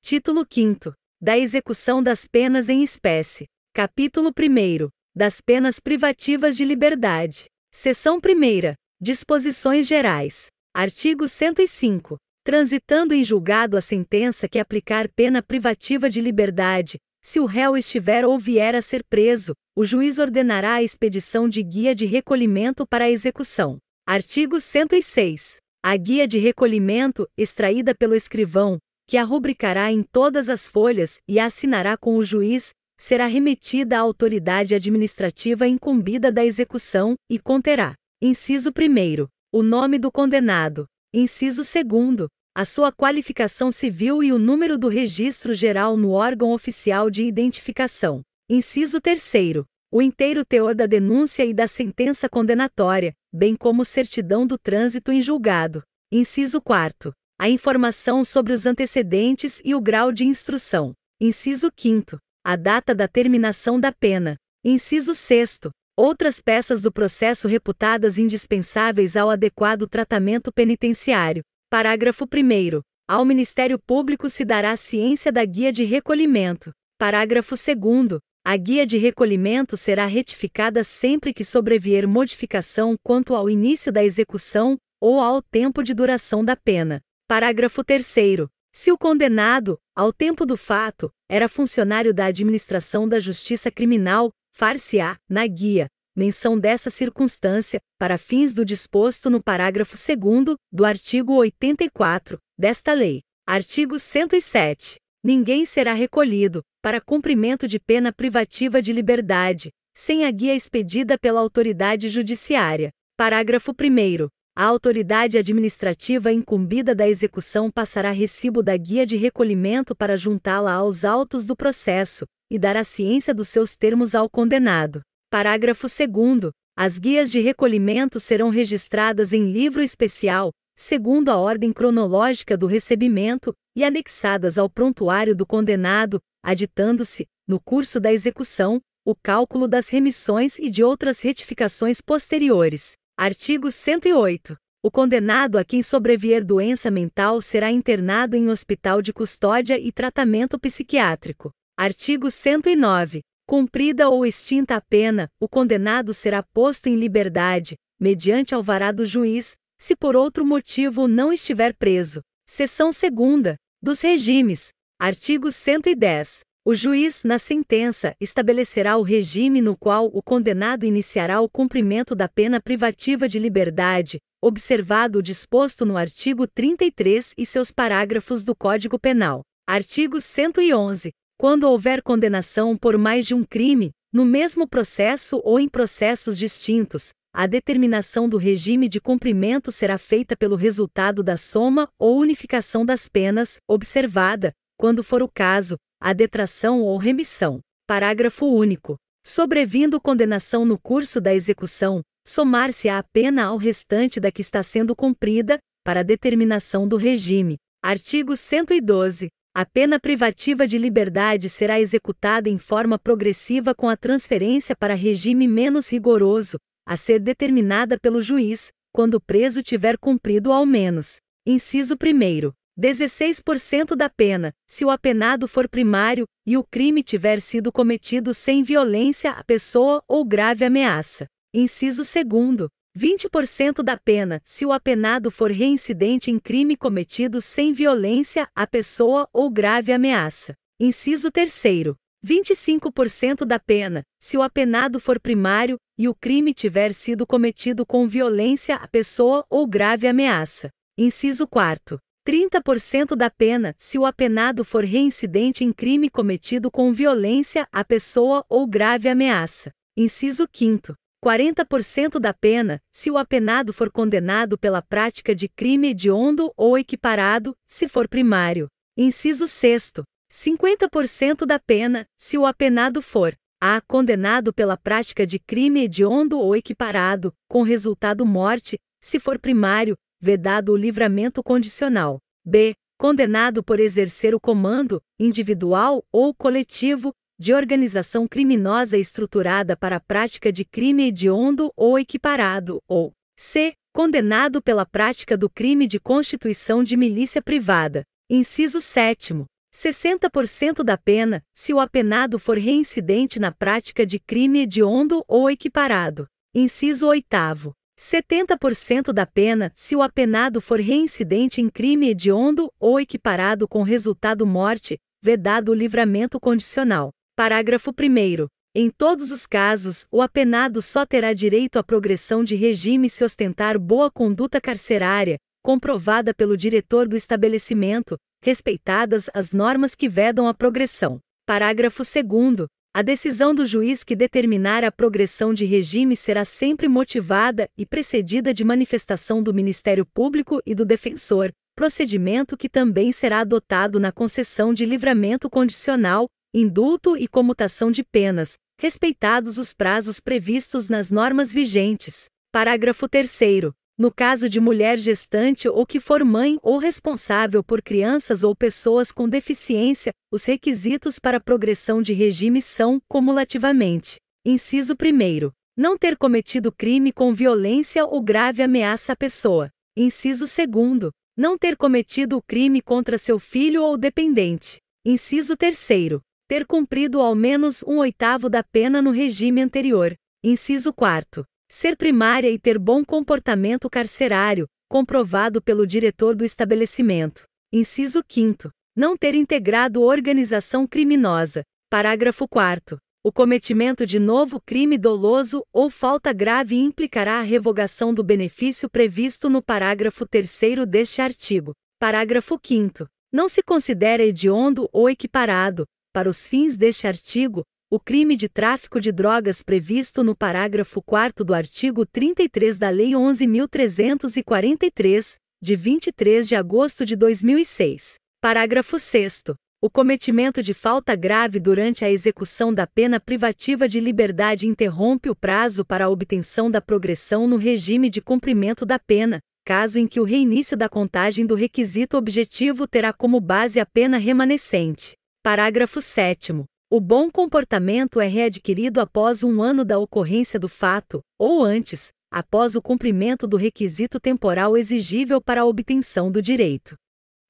Título 5º. Da execução das penas em espécie. Capítulo 1º. Das penas privativas de liberdade. Seção 1ª. Disposições gerais. Artigo 105. Transitando em julgado a sentença que aplicar pena privativa de liberdade, se o réu estiver ou vier a ser preso, o juiz ordenará a expedição de guia de recolhimento para a execução. Artigo 106. A guia de recolhimento, extraída pelo escrivão, que a rubricará em todas as folhas e a assinará com o juiz, será remetida à autoridade administrativa incumbida da execução e conterá: inciso 1º, o nome do condenado; inciso 2º, a sua qualificação civil e o número do registro geral no órgão oficial de identificação; inciso 3º, o inteiro teor da denúncia e da sentença condenatória, bem como certidão do trânsito em julgado; inciso 4º, a informação sobre os antecedentes e o grau de instrução; inciso 5º, a data da terminação da pena; inciso 6º, outras peças do processo reputadas indispensáveis ao adequado tratamento penitenciário. Parágrafo 1º. Ao Ministério Público se dará ciência da guia de recolhimento. Parágrafo 2º. A guia de recolhimento será retificada sempre que sobrevier modificação quanto ao início da execução ou ao tempo de duração da pena. Parágrafo 3º. Se o condenado, ao tempo do fato, era funcionário da administração da Justiça Criminal, far-se-á, na guia, menção dessa circunstância, para fins do disposto no parágrafo 2º do artigo 84 desta lei. Artigo 107. Ninguém será recolhido, para cumprimento de pena privativa de liberdade, sem a guia expedida pela autoridade judiciária. Parágrafo 1º. A autoridade administrativa incumbida da execução passará recibo da guia de recolhimento para juntá-la aos autos do processo, e dará ciência dos seus termos ao condenado. Parágrafo 2º. As guias de recolhimento serão registradas em livro especial, segundo a ordem cronológica do recebimento, e anexadas ao prontuário do condenado, aditando-se, no curso da execução, o cálculo das remissões e de outras retificações posteriores. Artigo 108. O condenado a quem sobrevier doença mental será internado em hospital de custódia e tratamento psiquiátrico. Artigo 109. Cumprida ou extinta a pena, o condenado será posto em liberdade, mediante alvará do juiz, se por outro motivo não estiver preso. Seção 2ª. Dos regimes. Artigo 110. O juiz, na sentença, estabelecerá o regime no qual o condenado iniciará o cumprimento da pena privativa de liberdade, observado o disposto no artigo 33 e seus parágrafos do Código Penal. Artigo 111. Quando houver condenação por mais de um crime, no mesmo processo ou em processos distintos, a determinação do regime de cumprimento será feita pelo resultado da soma ou unificação das penas, observada, quando for o caso, a detração ou remissão. Parágrafo único. Sobrevindo condenação no curso da execução, somar-se-á a pena ao restante da que está sendo cumprida, para determinação do regime. Artigo 112. A pena privativa de liberdade será executada em forma progressiva com a transferência para regime menos rigoroso, a ser determinada pelo juiz, quando o preso tiver cumprido ao menos. Inciso 1º. 16% da pena, se o apenado for primário, e o crime tiver sido cometido sem violência à pessoa ou grave ameaça. Inciso 2º. 20% da pena, se o apenado for reincidente em crime cometido sem violência à pessoa ou grave ameaça. Inciso 3º. 25% da pena, se o apenado for primário, e o crime tiver sido cometido com violência à pessoa ou grave ameaça. Inciso 4º. 30% da pena, se o apenado for reincidente em crime cometido com violência à pessoa ou grave ameaça. Inciso 5º. 40% da pena, se o apenado for condenado pela prática de crime hediondo ou equiparado, se for primário. Inciso 6º. 50% da pena, se o apenado for a. Condenado pela prática de crime hediondo ou equiparado, com resultado morte, se for primário, vedado o livramento condicional. B. Condenado por exercer o comando, individual ou coletivo, de organização criminosa estruturada para a prática de crime hediondo ou equiparado, ou c. Condenado pela prática do crime de constituição de milícia privada. Inciso 7º. 60% da pena, se o apenado for reincidente na prática de crime hediondo ou equiparado. Inciso 8º. 70% da pena, se o apenado for reincidente em crime hediondo ou equiparado com resultado morte, vedado o livramento condicional. Parágrafo 1º. Em todos os casos, o apenado só terá direito à progressão de regime se ostentar boa conduta carcerária, comprovada pelo diretor do estabelecimento, respeitadas as normas que vedam a progressão. Parágrafo 2º. A decisão do juiz que determinar a progressão de regime será sempre motivada e precedida de manifestação do Ministério Público e do defensor, procedimento que também será adotado na concessão de livramento condicional, indulto e comutação de penas, respeitados os prazos previstos nas normas vigentes. Parágrafo 3º. No caso de mulher gestante ou que for mãe ou responsável por crianças ou pessoas com deficiência, os requisitos para progressão de regime são, cumulativamente: inciso 1º. Não ter cometido crime com violência ou grave ameaça à pessoa. Inciso 2º. Não ter cometido o crime contra seu filho ou dependente. Inciso 3º. Ter cumprido ao menos 1/8 da pena no regime anterior. Inciso 4º. Ser primária e ter bom comportamento carcerário, comprovado pelo diretor do estabelecimento. Inciso 5º. Não ter integrado organização criminosa. Parágrafo 4º. O cometimento de novo crime doloso ou falta grave implicará a revogação do benefício previsto no parágrafo 3º deste artigo. Parágrafo 5º. Não se considera hediondo ou equiparado, para os fins deste artigo, o crime de tráfico de drogas previsto no parágrafo 4º do artigo 33 da Lei 11.343, de 23 de agosto de 2006. Parágrafo 6º. O cometimento de falta grave durante a execução da pena privativa de liberdade interrompe o prazo para a obtenção da progressão no regime de cumprimento da pena, caso em que o reinício da contagem do requisito objetivo terá como base a pena remanescente. Parágrafo 7º. O bom comportamento é readquirido após 1 ano da ocorrência do fato, ou antes, após o cumprimento do requisito temporal exigível para a obtenção do direito.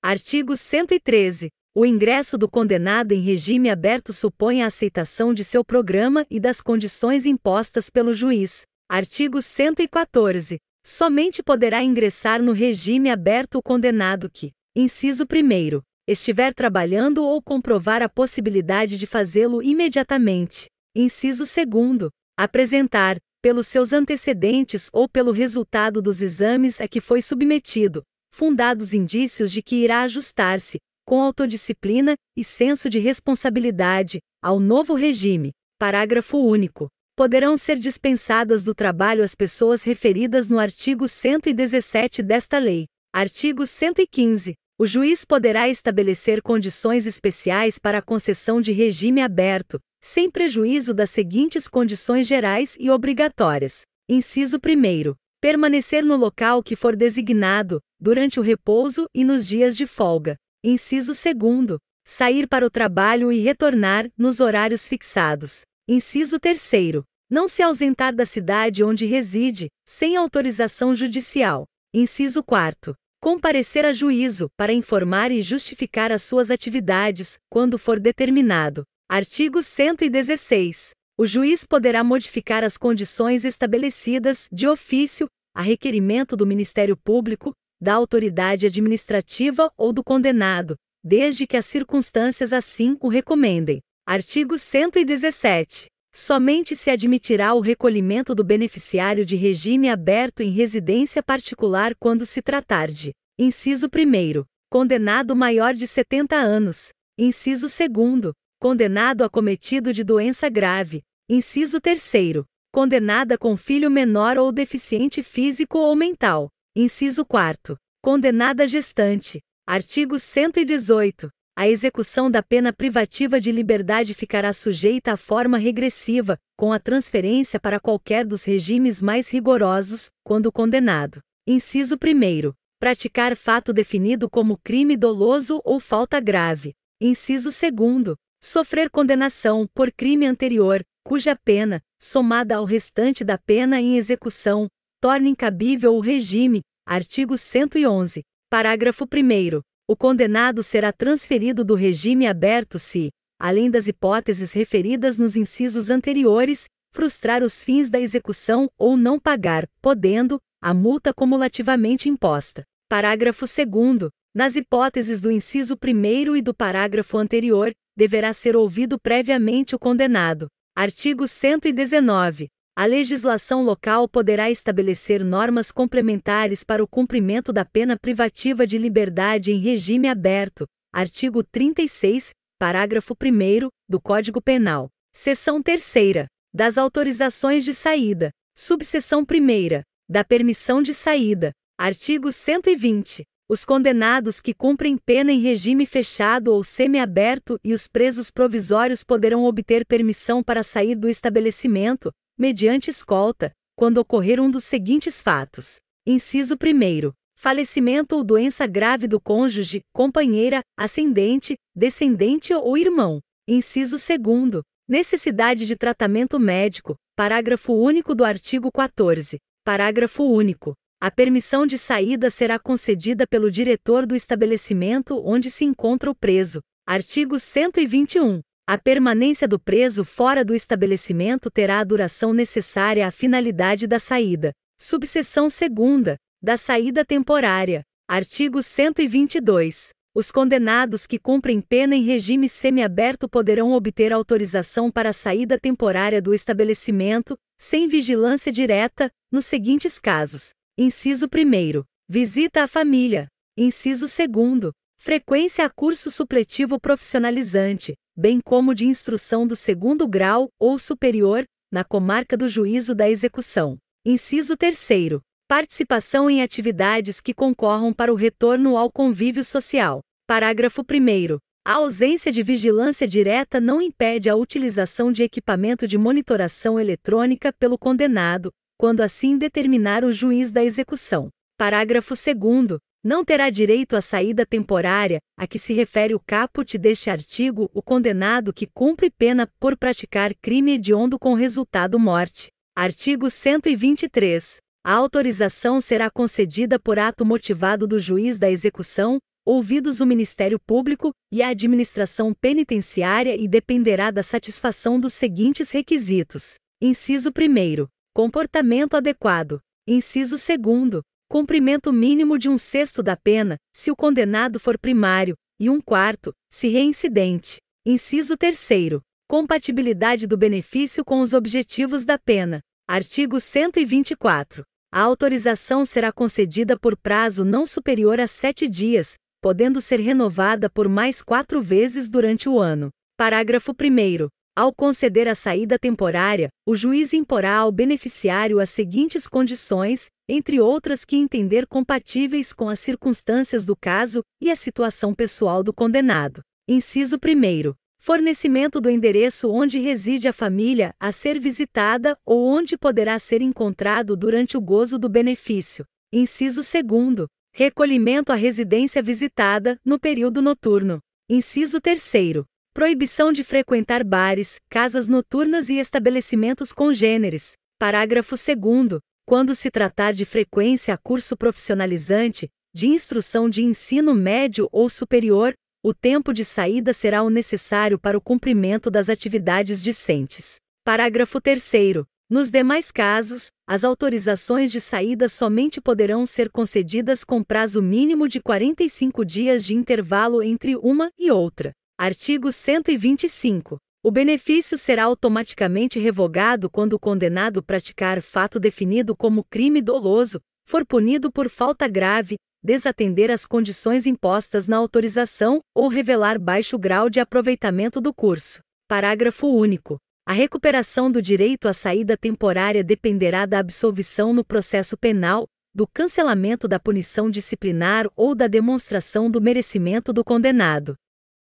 Artigo 113. O ingresso do condenado em regime aberto supõe a aceitação de seu programa e das condições impostas pelo juiz. Artigo 114. Somente poderá ingressar no regime aberto o condenado que, inciso 1º, estiver trabalhando ou comprovar a possibilidade de fazê-lo imediatamente. Inciso 2º. Apresentar, pelos seus antecedentes ou pelo resultado dos exames a que foi submetido, fundados indícios de que irá ajustar-se, com autodisciplina e senso de responsabilidade, ao novo regime. Parágrafo único. Poderão ser dispensadas do trabalho as pessoas referidas no artigo 117 desta lei. Artigo 115. O juiz poderá estabelecer condições especiais para a concessão de regime aberto, sem prejuízo das seguintes condições gerais e obrigatórias. Inciso 1º. Permanecer no local que for designado, durante o repouso e nos dias de folga. Inciso 2º. Sair para o trabalho e retornar, nos horários fixados. Inciso 3º. Não se ausentar da cidade onde reside, sem autorização judicial. Inciso 4º. Comparecer a juízo, para informar e justificar as suas atividades, quando for determinado. Artigo 116. O juiz poderá modificar as condições estabelecidas, de ofício, a requerimento do Ministério Público, da autoridade administrativa ou do condenado, desde que as circunstâncias assim o recomendem. Artigo 117. Somente se admitirá o recolhimento do beneficiário de regime aberto em residência particular quando se tratar de: inciso 1º. Condenado maior de 70 anos. Inciso 2º. Condenado acometido de doença grave. Inciso 3º. Condenada com filho menor ou deficiente físico ou mental. Inciso 4º. Condenada gestante. Artigo 118. A execução da pena privativa de liberdade ficará sujeita à forma regressiva, com a transferência para qualquer dos regimes mais rigorosos, quando o condenado: inciso 1º. Praticar fato definido como crime doloso ou falta grave. Inciso 2º. Sofrer condenação por crime anterior, cuja pena, somada ao restante da pena em execução, torne incabível o regime. Artigo 111. Parágrafo 1º. O condenado será transferido do regime aberto se, além das hipóteses referidas nos incisos anteriores, frustrar os fins da execução ou não pagar, podendo, a multa cumulativamente imposta. Parágrafo 2º. Nas hipóteses do inciso 1º e do parágrafo anterior, deverá ser ouvido previamente o condenado. Artigo 119. A legislação local poderá estabelecer normas complementares para o cumprimento da pena privativa de liberdade em regime aberto. Artigo 36, parágrafo 1º, do Código Penal. Seção 3ª. Das autorizações de saída. Subseção 1ª. Da permissão de saída. Artigo 120. Os condenados que cumprem pena em regime fechado ou semiaberto e os presos provisórios poderão obter permissão para sair do estabelecimento, mediante escolta, quando ocorrer um dos seguintes fatos. Inciso 1º. Falecimento ou doença grave do cônjuge, companheira, ascendente, descendente ou irmão. Inciso 2º. Necessidade de tratamento médico. Parágrafo único do artigo 14. Parágrafo único. A permissão de saída será concedida pelo diretor do estabelecimento onde se encontra o preso. Artigo 121. A permanência do preso fora do estabelecimento terá a duração necessária à finalidade da saída. Subseção 2ª. Da saída temporária. Artigo 122. Os condenados que cumprem pena em regime semiaberto poderão obter autorização para a saída temporária do estabelecimento, sem vigilância direta, nos seguintes casos. Inciso 1º. Visita à família. Inciso 2º. Frequência a curso supletivo profissionalizante, bem como de instrução do 2º grau ou superior, na comarca do juízo da execução. Inciso 3º. Participação em atividades que concorram para o retorno ao convívio social. Parágrafo 1º. A ausência de vigilância direta não impede a utilização de equipamento de monitoração eletrônica pelo condenado, quando assim determinar o juiz da execução. Parágrafo 2º. Não terá direito à saída temporária, a que se refere o caput deste artigo, o condenado que cumpre pena por praticar crime hediondo com resultado morte. Artigo 123. A autorização será concedida por ato motivado do juiz da execução, ouvidos o Ministério Público e a administração penitenciária e dependerá da satisfação dos seguintes requisitos. Inciso 1º. Comportamento adequado. Inciso 2º. Cumprimento mínimo de 1/6 da pena, se o condenado for primário, e 1/4, se reincidente. Inciso 3º. Compatibilidade do benefício com os objetivos da pena. Artigo 124. A autorização será concedida por prazo não superior a 7 dias, podendo ser renovada por mais 4 vezes durante o ano. Parágrafo 1º. Ao conceder a saída temporária, o juiz imporá ao beneficiário as seguintes condições, entre outras que entender compatíveis com as circunstâncias do caso e a situação pessoal do condenado. Inciso 1º. Fornecimento do endereço onde reside a família a ser visitada ou onde poderá ser encontrado durante o gozo do benefício. Inciso 2º. Recolhimento à residência visitada, no período noturno. Inciso 3º. Proibição de frequentar bares, casas noturnas e estabelecimentos congêneres. Parágrafo 2º. Quando se tratar de frequência a curso profissionalizante, de instrução de ensino médio ou superior, o tempo de saída será o necessário para o cumprimento das atividades discentes. Parágrafo 3º. Nos demais casos, as autorizações de saída somente poderão ser concedidas com prazo mínimo de 45 dias de intervalo entre uma e outra. Artigo 125. O benefício será automaticamente revogado quando o condenado praticar fato definido como crime doloso, for punido por falta grave, desatender às condições impostas na autorização ou revelar baixo grau de aproveitamento do curso. Parágrafo único. A recuperação do direito à saída temporária dependerá da absolvição no processo penal, do cancelamento da punição disciplinar ou da demonstração do merecimento do condenado.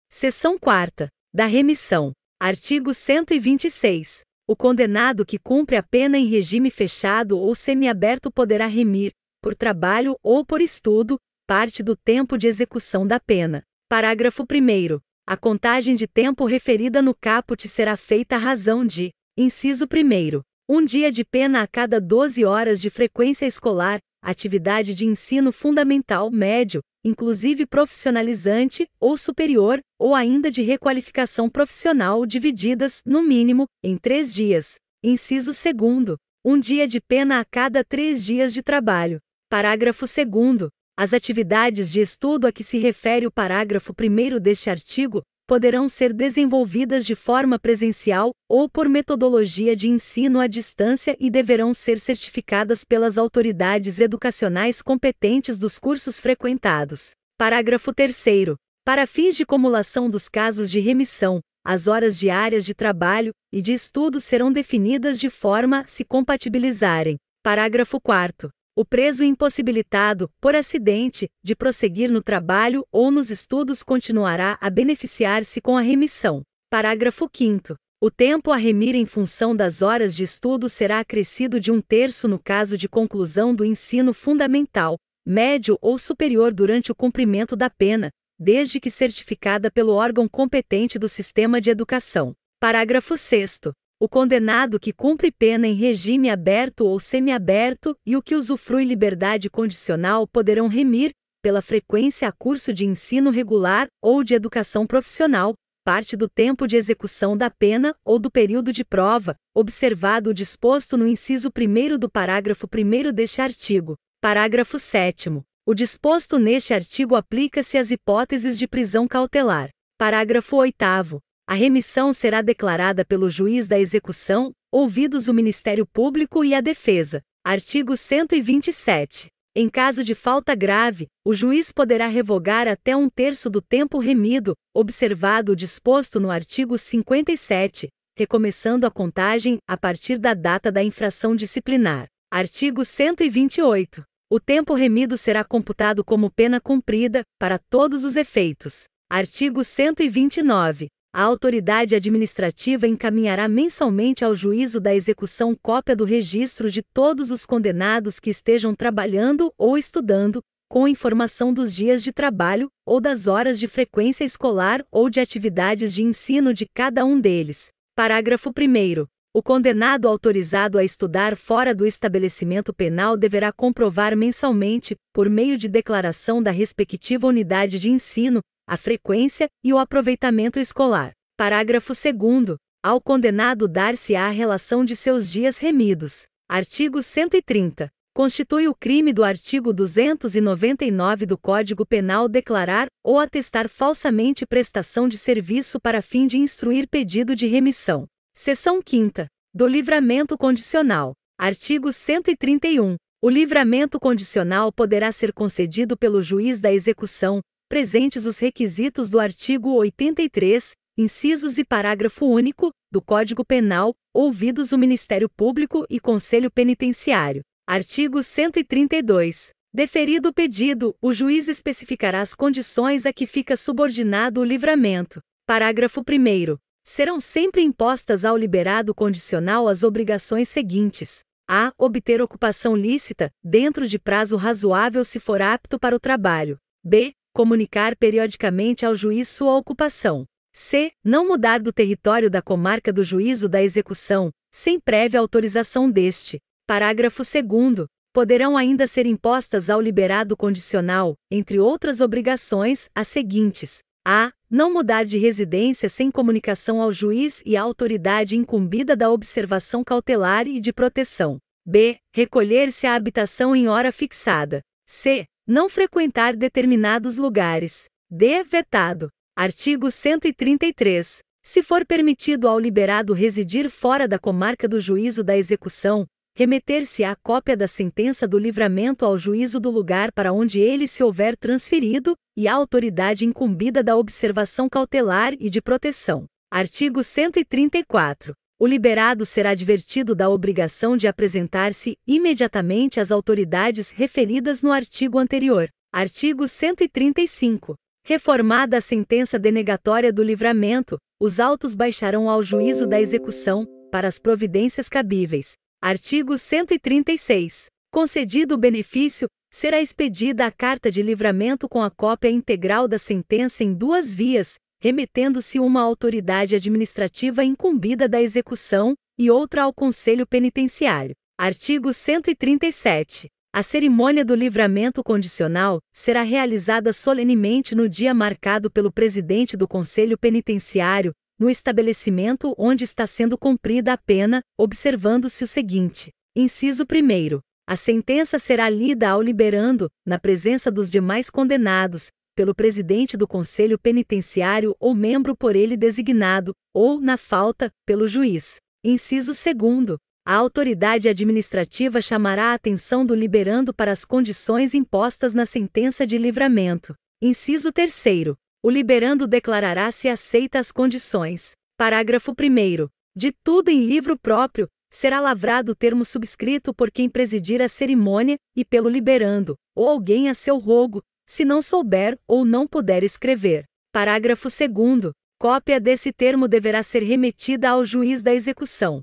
Seção 4ª. Da remissão. Artigo 126. O condenado que cumpre a pena em regime fechado ou semiaberto poderá remir, por trabalho ou por estudo, parte do tempo de execução da pena. Parágrafo 1º. A contagem de tempo referida no caput será feita à razão de: inciso 1º. 1 dia de pena a cada 12 horas de frequência escolar, atividade de ensino fundamental médio, inclusive profissionalizante, ou superior, ou ainda de requalificação profissional divididas, no mínimo, em 3 dias. Inciso 2º. 1 dia de pena a cada 3 dias de trabalho. Parágrafo 2º. As atividades de estudo a que se refere o parágrafo 1º deste artigo poderão ser desenvolvidas de forma presencial ou por metodologia de ensino à distância e deverão ser certificadas pelas autoridades educacionais competentes dos cursos frequentados. Parágrafo 3º. Para fins de cumulação dos casos de remissão, as horas diárias de trabalho e de estudo serão definidas de forma a se compatibilizarem. Parágrafo 4º. O preso impossibilitado, por acidente, de prosseguir no trabalho ou nos estudos continuará a beneficiar-se com a remissão. Parágrafo 5º. O tempo a remir em função das horas de estudo será acrescido de 1/3 no caso de conclusão do ensino fundamental, médio ou superior durante o cumprimento da pena, desde que certificada pelo órgão competente do sistema de educação. Parágrafo 6º. O condenado que cumpre pena em regime aberto ou semiaberto e o que usufrui liberdade condicional poderão remir, pela frequência a curso de ensino regular ou de educação profissional, parte do tempo de execução da pena ou do período de prova, observado o disposto no inciso 1º do parágrafo 1º deste artigo. Parágrafo 7º. O disposto neste artigo aplica-se às hipóteses de prisão cautelar. Parágrafo 8º. A remissão será declarada pelo juiz da execução, ouvidos o Ministério Público e a defesa. Artigo 127. Em caso de falta grave, o juiz poderá revogar até 1/3 do tempo remido, observado o disposto no artigo 57, recomeçando a contagem a partir da data da infração disciplinar. Artigo 128. O tempo remido será computado como pena cumprida, para todos os efeitos. Artigo 129. A autoridade administrativa encaminhará mensalmente ao juízo da execução cópia do registro de todos os condenados que estejam trabalhando ou estudando, com informação dos dias de trabalho, ou das horas de frequência escolar ou de atividades de ensino de cada um deles. Parágrafo 1º. O condenado autorizado a estudar fora do estabelecimento penal deverá comprovar mensalmente, por meio de declaração da respectiva unidade de ensino, a frequência e o aproveitamento escolar. Parágrafo 2º. Ao condenado dar-se-á a relação de seus dias remidos. Artigo 130. Constitui o crime do artigo 299 do Código Penal declarar ou atestar falsamente prestação de serviço para fim de instruir pedido de remissão. Seção 5ª. Do livramento condicional. Artigo 131. O livramento condicional poderá ser concedido pelo juiz da execução, presentes os requisitos do artigo 83, incisos e parágrafo único, do Código Penal, ouvidos o Ministério Público e Conselho Penitenciário. Artigo 132. Deferido o pedido, o juiz especificará as condições a que fica subordinado o livramento. Parágrafo 1º. Serão sempre impostas ao liberado condicional as obrigações seguintes: a. Obter ocupação lícita, dentro de prazo razoável se for apto para o trabalho. b. Comunicar periodicamente ao juiz sua ocupação. c. Não mudar do território da comarca do juízo da execução, sem prévia autorização deste. Parágrafo 2º. Poderão ainda ser impostas ao liberado condicional, entre outras obrigações, as seguintes: a. Não mudar de residência sem comunicação ao juiz e à autoridade incumbida da observação cautelar e de proteção. b. Recolher-se à habitação em hora fixada. c. Não frequentar determinados lugares. d. Vetado. Artigo 133. Se for permitido ao liberado residir fora da comarca do juízo da execução, remeter-se-á cópia da sentença do livramento ao juízo do lugar para onde ele se houver transferido, e à autoridade incumbida da observação cautelar e de proteção. Artigo 134. O liberado será advertido da obrigação de apresentar-se imediatamente às autoridades referidas no artigo anterior. Artigo 135. Reformada a sentença denegatória do livramento, os autos baixarão ao juízo da execução, para as providências cabíveis. Artigo 136. Concedido o benefício, será expedida a carta de livramento com a cópia integral da sentença em duas vias, remetendo-se uma à autoridade administrativa incumbida da execução e outra ao Conselho Penitenciário. Artigo 137. A cerimônia do livramento condicional será realizada solenemente no dia marcado pelo presidente do Conselho Penitenciário, no estabelecimento onde está sendo cumprida a pena, observando-se o seguinte: inciso 1º. A sentença será lida ao liberando, na presença dos demais condenados, pelo presidente do Conselho Penitenciário ou membro por ele designado, ou, na falta, pelo juiz. Inciso 2º. A autoridade administrativa chamará a atenção do liberando para as condições impostas na sentença de livramento. Inciso 3º. O liberando declarará se aceita as condições. Parágrafo 1º. De tudo em livro próprio, será lavrado o termo subscrito por quem presidir a cerimônia, e pelo liberando, ou alguém a seu rogo, se não souber ou não puder escrever. Parágrafo 2º. Cópia desse termo deverá ser remetida ao juiz da execução.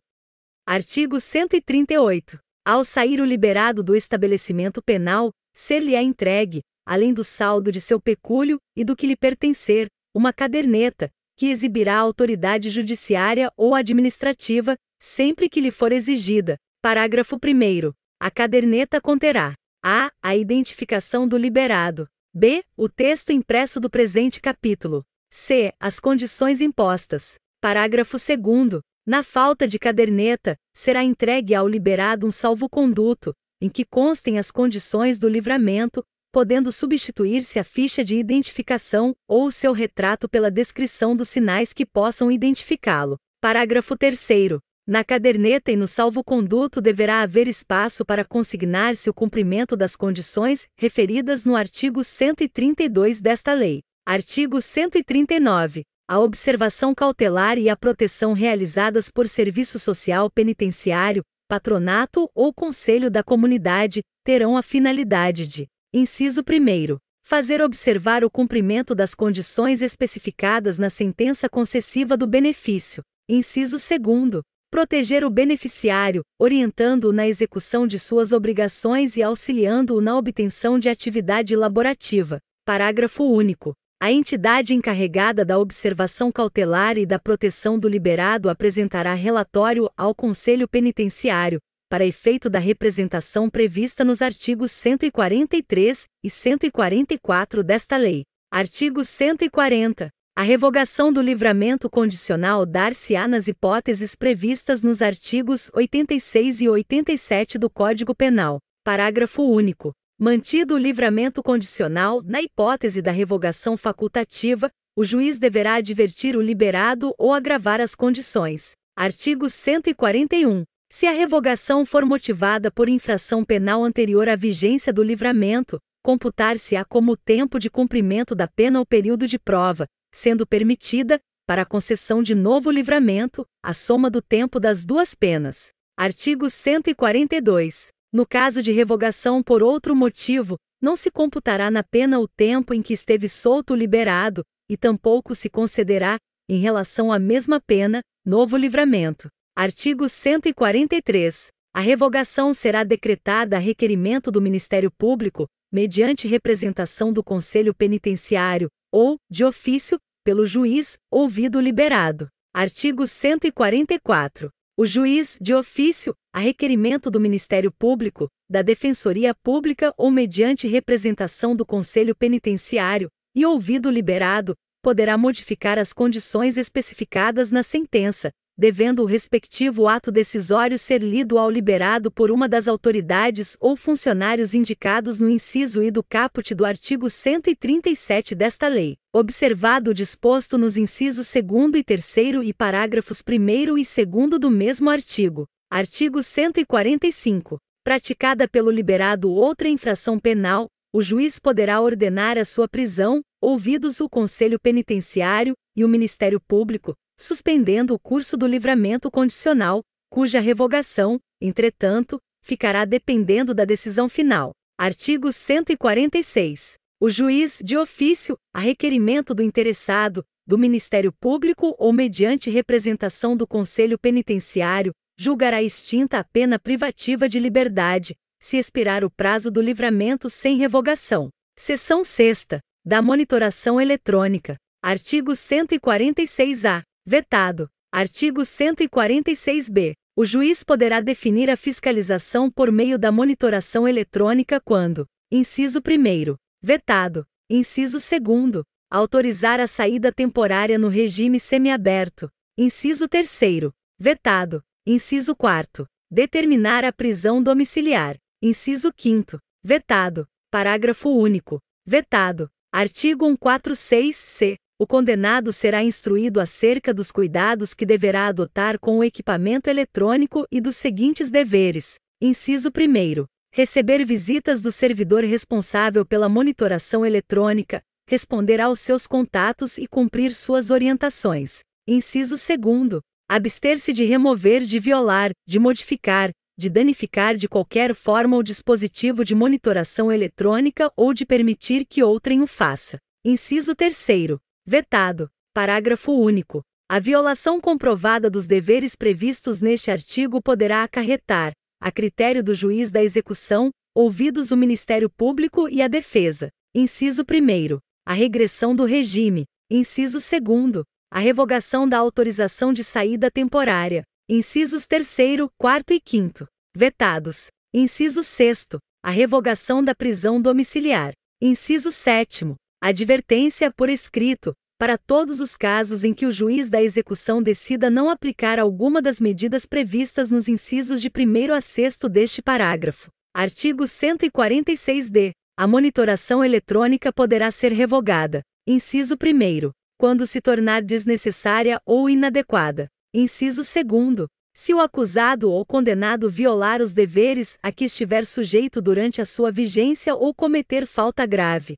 Artigo 138. Ao sair o liberado do estabelecimento penal, ser-lhe-á entregue, além do saldo de seu pecúlio e do que lhe pertencer, uma caderneta, que exibirá a autoridade judiciária ou administrativa, sempre que lhe for exigida. Parágrafo 1º. A caderneta conterá: a. A identificação do liberado. b. O texto impresso do presente capítulo. c. As condições impostas. Parágrafo 2º. Na falta de caderneta, será entregue ao liberado um salvo-conduto, em que constem as condições do livramento, podendo substituir-se a ficha de identificação ou o seu retrato pela descrição dos sinais que possam identificá-lo. Parágrafo 3º. Na caderneta e no salvo-conduto deverá haver espaço para consignar-se o cumprimento das condições referidas no artigo 132 desta lei. Artigo 139. A observação cautelar e a proteção realizadas por Serviço Social Penitenciário, Patronato ou Conselho da Comunidade terão a finalidade de: inciso 1º. Fazer observar o cumprimento das condições especificadas na sentença concessiva do benefício. Inciso 2º. Proteger o beneficiário, orientando-o na execução de suas obrigações e auxiliando-o na obtenção de atividade laborativa. Parágrafo único. A entidade encarregada da observação cautelar e da proteção do liberado apresentará relatório ao Conselho Penitenciário, para efeito da representação prevista nos artigos 143 e 144 desta lei. Artigo 140. A revogação do livramento condicional dar-se-á nas hipóteses previstas nos artigos 86 e 87 do Código Penal. Parágrafo único. Mantido o livramento condicional, na hipótese da revogação facultativa, o juiz deverá advertir o liberado ou agravar as condições. Artigo 141. Se a revogação for motivada por infração penal anterior à vigência do livramento, computar-se-á como tempo de cumprimento da pena ou período de prova, sendo permitida, para a concessão de novo livramento, a soma do tempo das duas penas. Artigo 142. No caso de revogação por outro motivo, não se computará na pena o tempo em que esteve solto ou liberado, e tampouco se concederá, em relação à mesma pena, novo livramento. Artigo 143. A revogação será decretada a requerimento do Ministério Público, mediante representação do Conselho Penitenciário, ou, de ofício, pelo juiz, ouvido o liberado. Artigo 144. O juiz, de ofício, a requerimento do Ministério Público, da Defensoria Pública ou mediante representação do Conselho Penitenciário, e ouvido o liberado, poderá modificar as condições especificadas na sentença, devendo o respectivo ato decisório ser lido ao liberado por uma das autoridades ou funcionários indicados no inciso I do caput do artigo 137 desta lei, observado o disposto nos incisos 2º e 3º e parágrafos 1º e 2º do mesmo artigo. Artigo 145. Praticada pelo liberado outra infração penal, o juiz poderá ordenar a sua prisão, ouvidos o Conselho Penitenciário e o Ministério Público, suspendendo o curso do livramento condicional, cuja revogação, entretanto, ficará dependendo da decisão final. Artigo 146. O juiz, de ofício, a requerimento do interessado, do Ministério Público ou mediante representação do Conselho Penitenciário, julgará extinta a pena privativa de liberdade, se expirar o prazo do livramento sem revogação. Seção 6ª. Da monitoração eletrônica. Artigo 146-A. Vetado. Artigo 146-B. O juiz poderá definir a fiscalização por meio da monitoração eletrônica quando: inciso 1º. Vetado. Inciso 2º. Autorizar a saída temporária no regime semiaberto. Inciso 3º. Vetado. Inciso 4º. Determinar a prisão domiciliar. Inciso 5º. Vetado. Parágrafo único. Vetado. Artigo 146-C. O condenado será instruído acerca dos cuidados que deverá adotar com o equipamento eletrônico e dos seguintes deveres. Inciso 1º. Receber visitas do servidor responsável pela monitoração eletrônica, responder aos seus contatos e cumprir suas orientações. Inciso 2º. Abster-se de remover, de violar, de modificar, de danificar de qualquer forma o dispositivo de monitoração eletrônica ou de permitir que outrem o faça. Inciso 3º. Vetado. Parágrafo único. A violação comprovada dos deveres previstos neste artigo poderá acarretar, a critério do juiz da execução, ouvidos o Ministério Público e a defesa. Inciso 1º. A regressão do regime. Inciso 2º. A revogação da autorização de saída temporária. Incisos 3º, 4º e 5º. Vetados. Inciso 6º. A revogação da prisão domiciliar. Inciso 7º. Advertência por escrito, para todos os casos em que o juiz da execução decida não aplicar alguma das medidas previstas nos incisos de 1º a 6º deste parágrafo. Artigo 146-D. A monitoração eletrônica poderá ser revogada. Inciso 1º. Quando se tornar desnecessária ou inadequada. Inciso 2º. Se o acusado ou condenado violar os deveres a que estiver sujeito durante a sua vigência ou cometer falta grave.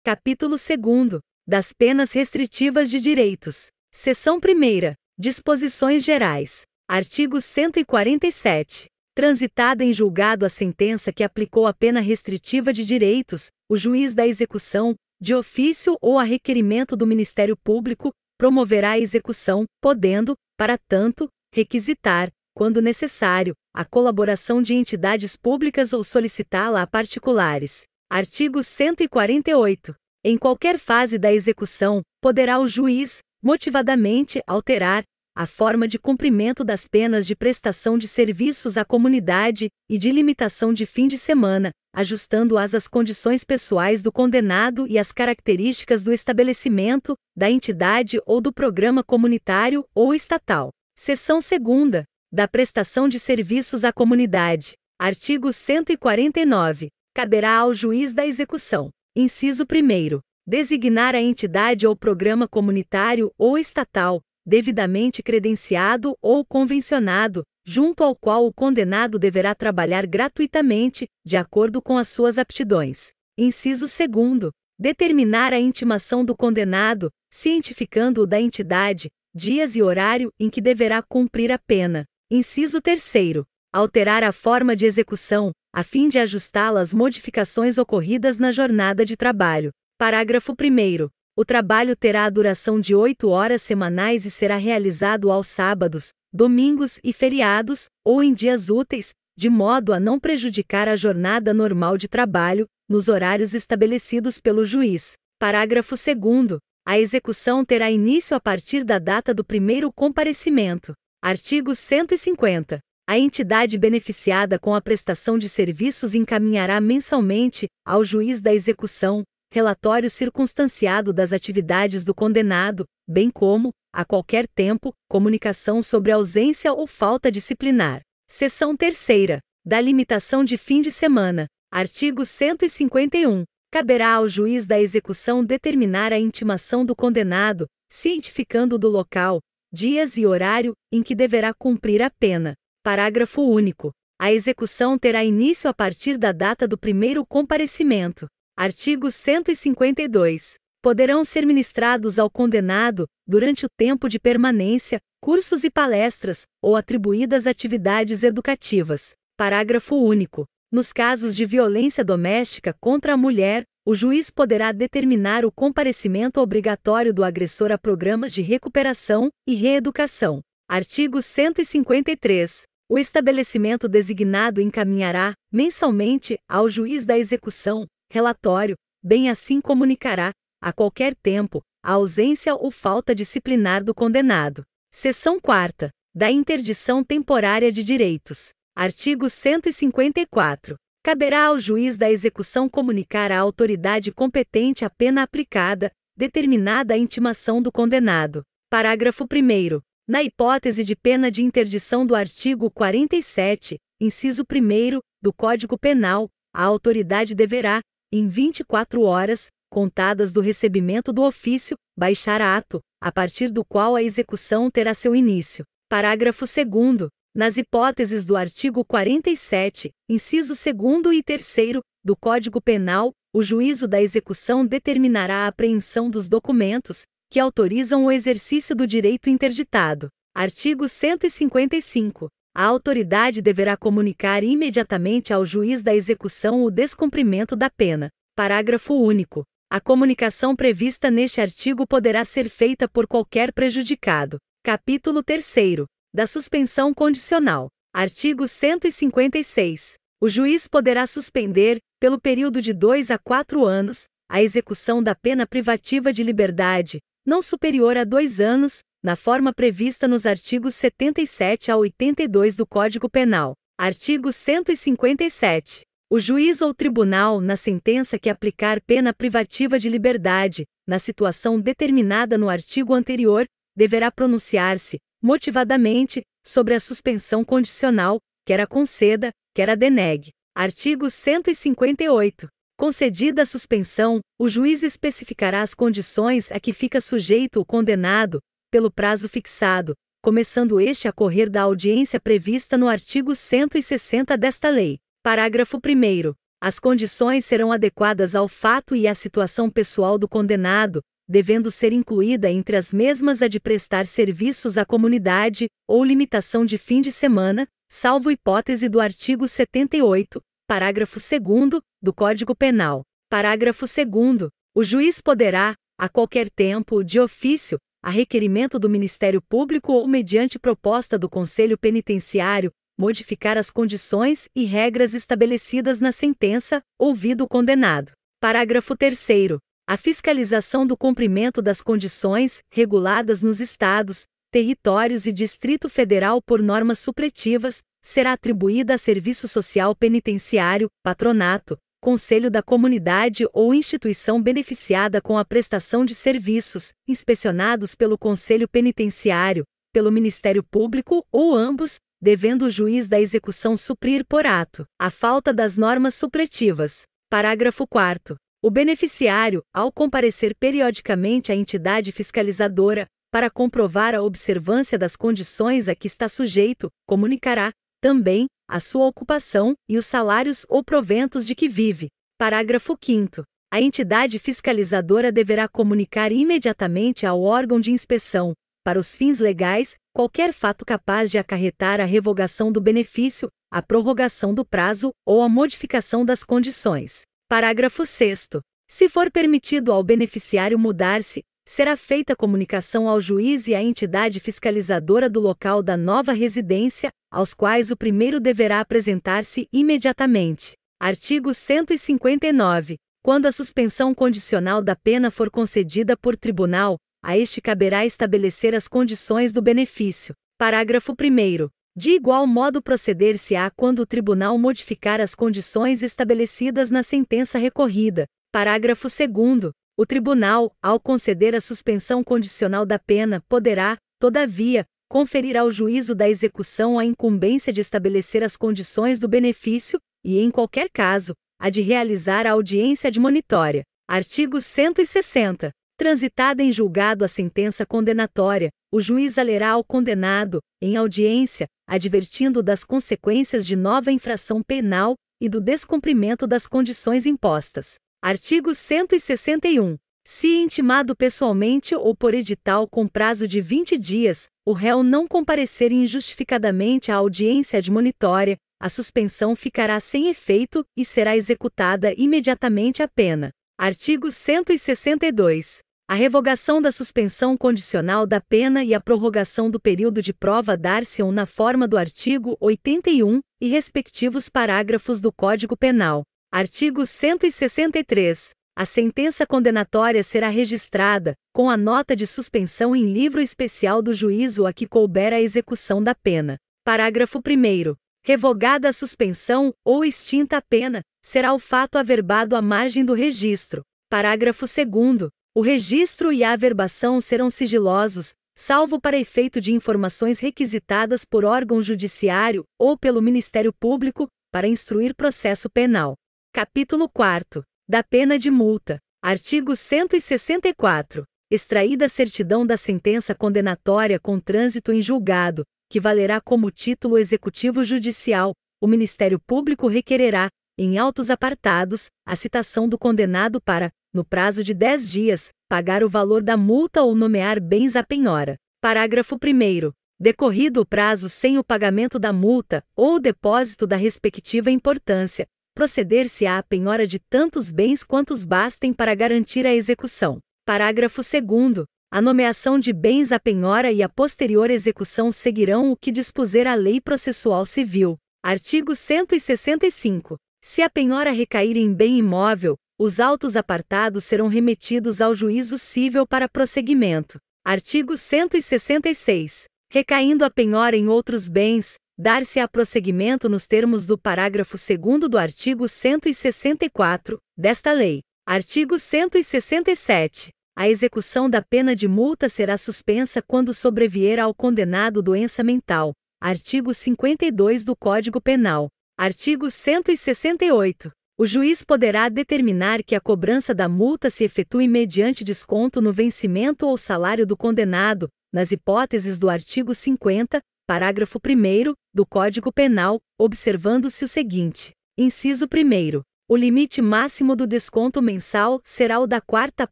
Capítulo 2º. Das penas restritivas de direitos. Seção 1ª. Disposições gerais. Artigo 147. Transitada em julgado a sentença que aplicou a pena restritiva de direitos, o juiz da execução, de ofício ou a requerimento do Ministério Público, promoverá a execução, podendo, para tanto, requisitar, quando necessário, a colaboração de entidades públicas ou solicitá-la a particulares. Artigo 148. Em qualquer fase da execução, poderá o juiz, motivadamente, alterar a forma de cumprimento das penas de prestação de serviços à comunidade e de limitação de fim de semana, ajustando-as às condições pessoais do condenado e às características do estabelecimento, da entidade ou do programa comunitário ou estatal. Seção 2ª. Da prestação de serviços à comunidade. Artigo 149. Caberá ao juiz da execução. Inciso 1º. Designar a entidade ou programa comunitário ou estatal, devidamente credenciado ou convencionado, junto ao qual o condenado deverá trabalhar gratuitamente, de acordo com as suas aptidões. Inciso 2º. determinar a intimação do condenado, cientificando-o da entidade, dias e horário em que deverá cumprir a pena. Inciso 3º. Alterar a forma de execução, a fim de ajustá-la às modificações ocorridas na jornada de trabalho. Parágrafo 1º. O trabalho terá a duração de 8 horas semanais e será realizado aos sábados, domingos e feriados, ou em dias úteis, de modo a não prejudicar a jornada normal de trabalho, nos horários estabelecidos pelo juiz. Parágrafo 2º. A execução terá início a partir da data do primeiro comparecimento. Artigo 150. A entidade beneficiada com a prestação de serviços encaminhará mensalmente, ao juiz da execução, relatório circunstanciado das atividades do condenado, bem como, a qualquer tempo, comunicação sobre ausência ou falta disciplinar. Seção 3ª. Da limitação de fim de semana. Artigo 151. Caberá ao juiz da execução determinar a intimação do condenado, cientificando do local, dias e horário em que deverá cumprir a pena. Parágrafo único. A execução terá início a partir da data do primeiro comparecimento. Artigo 152. Poderão ser ministrados ao condenado, durante o tempo de permanência, cursos e palestras, ou atribuídas atividades educativas. Parágrafo único. Nos casos de violência doméstica contra a mulher, o juiz poderá determinar o comparecimento obrigatório do agressor a programas de recuperação e reeducação. Artigo 153. O estabelecimento designado encaminhará, mensalmente, ao juiz da execução, relatório, bem assim comunicará, a qualquer tempo, a ausência ou falta disciplinar do condenado. Seção 4ª. Da interdição temporária de direitos. Artigo 154. Caberá ao juiz da execução comunicar à autoridade competente a pena aplicada, determinada a intimação do condenado. Parágrafo 1º. Na hipótese de pena de interdição do artigo 47, inciso 1º, do Código Penal, a autoridade deverá, em 24 horas, contadas do recebimento do ofício, baixar ato, a partir do qual a execução terá seu início. Parágrafo 2º. Nas hipóteses do artigo 47, inciso 2º e 3º, do Código Penal, o juízo da execução determinará a apreensão dos documentos que autorizam o exercício do direito interditado. Artigo 155. A autoridade deverá comunicar imediatamente ao juiz da execução o descumprimento da pena. Parágrafo único. A comunicação prevista neste artigo poderá ser feita por qualquer prejudicado. Capítulo 3º. Da suspensão condicional. Artigo 156. O juiz poderá suspender, pelo período de 2 a 4 anos, a execução da pena privativa de liberdade, não superior a 2 anos, na forma prevista nos artigos 77 a 82 do Código Penal. Artigo 157. O juiz ou tribunal, na sentença que aplicar pena privativa de liberdade, na situação determinada no artigo anterior, deverá pronunciar-se, motivadamente, sobre a suspensão condicional, quer a conceda, quer a denegue. Artigo 158. Concedida a suspensão, o juiz especificará as condições a que fica sujeito o condenado, pelo prazo fixado, começando este a correr da audiência prevista no artigo 160 desta lei. Parágrafo 1º. As condições serão adequadas ao fato e à situação pessoal do condenado, devendo ser incluída entre as mesmas a de prestar serviços à comunidade, ou limitação de fim de semana, salvo hipótese do artigo 78, parágrafo 2º, do Código Penal. Parágrafo 2º. O juiz poderá, a qualquer tempo, de ofício, a requerimento do Ministério Público ou mediante proposta do Conselho Penitenciário, modificar as condições e regras estabelecidas na sentença, ouvido o condenado. Parágrafo 3º. A fiscalização do cumprimento das condições, reguladas nos Estados, territórios e Distrito Federal por normas supletivas, será atribuída a Serviço Social Penitenciário, Patronato, Conselho da Comunidade ou instituição beneficiada com a prestação de serviços, inspecionados pelo Conselho Penitenciário, pelo Ministério Público ou ambos, devendo o juiz da execução suprir por ato a falta das normas supletivas. Parágrafo 4º. O beneficiário, ao comparecer periodicamente à entidade fiscalizadora, para comprovar a observância das condições a que está sujeito, comunicará, também, a sua ocupação e os salários ou proventos de que vive. Parágrafo 5º. A entidade fiscalizadora deverá comunicar imediatamente ao órgão de inspeção, para os fins legais, qualquer fato capaz de acarretar a revogação do benefício, a prorrogação do prazo ou a modificação das condições. Parágrafo 6º. Se for permitido ao beneficiário mudar-se, será feita comunicação ao juiz e à entidade fiscalizadora do local da nova residência, aos quais o primeiro deverá apresentar-se imediatamente. Artigo 159. Quando a suspensão condicional da pena for concedida por tribunal, a este caberá estabelecer as condições do benefício. Parágrafo 1º. De igual modo proceder-se-á quando o tribunal modificar as condições estabelecidas na sentença recorrida. Parágrafo 2º. O tribunal, ao conceder a suspensão condicional da pena, poderá, todavia, conferir ao juízo da execução a incumbência de estabelecer as condições do benefício e, em qualquer caso, a de realizar a audiência admonitória. Artigo 160. Transitada em julgado a sentença condenatória, o juiz a lerá ao condenado, em audiência, advertindo das consequências de nova infração penal e do descumprimento das condições impostas. Artigo 161. Se intimado pessoalmente ou por edital com prazo de 20 dias, o réu não comparecer injustificadamente à audiência admonitória, a suspensão ficará sem efeito e será executada imediatamente a pena. Artigo 162. A revogação da suspensão condicional da pena e a prorrogação do período de prova dar-se-ão na forma do artigo 81 e respectivos parágrafos do Código Penal. Artigo 163. A sentença condenatória será registrada, com a nota de suspensão em livro especial do juízo a que couber a execução da pena. Parágrafo 1º. Revogada a suspensão ou extinta a pena, será o fato averbado à margem do registro. Parágrafo 2º. O registro e a averbação serão sigilosos, salvo para efeito de informações requisitadas por órgão judiciário ou pelo Ministério Público, para instruir processo penal. Capítulo 4. Da pena de multa. Artigo 164. Extraída a certidão da sentença condenatória com trânsito em julgado, que valerá como título executivo judicial, o Ministério Público requererá, em autos apartados, a citação do condenado para, no prazo de 10 dias, pagar o valor da multa ou nomear bens à penhora. Parágrafo 1º. Decorrido o prazo sem o pagamento da multa, ou o depósito da respectiva importância, proceder-se-á à penhora de tantos bens quantos bastem para garantir a execução. Parágrafo 2º. A nomeação de bens à penhora e a posterior execução seguirão o que dispuser a Lei Processual Civil. Artigo 165. Se a penhora recair em bem imóvel, os autos apartados serão remetidos ao juízo cível para prosseguimento. Artigo 166. Recaindo a penhora em outros bens, dar-se-á prosseguimento nos termos do parágrafo 2º do artigo 164, desta lei. Artigo 167. A execução da pena de multa será suspensa quando sobrevier ao condenado doença mental. Artigo 52 do Código Penal. Artigo 168. O juiz poderá determinar que a cobrança da multa se efetue mediante desconto no vencimento ou salário do condenado, nas hipóteses do artigo 50, parágrafo 1º, do Código Penal, observando-se o seguinte. Inciso 1º. O limite máximo do desconto mensal será o da 4ª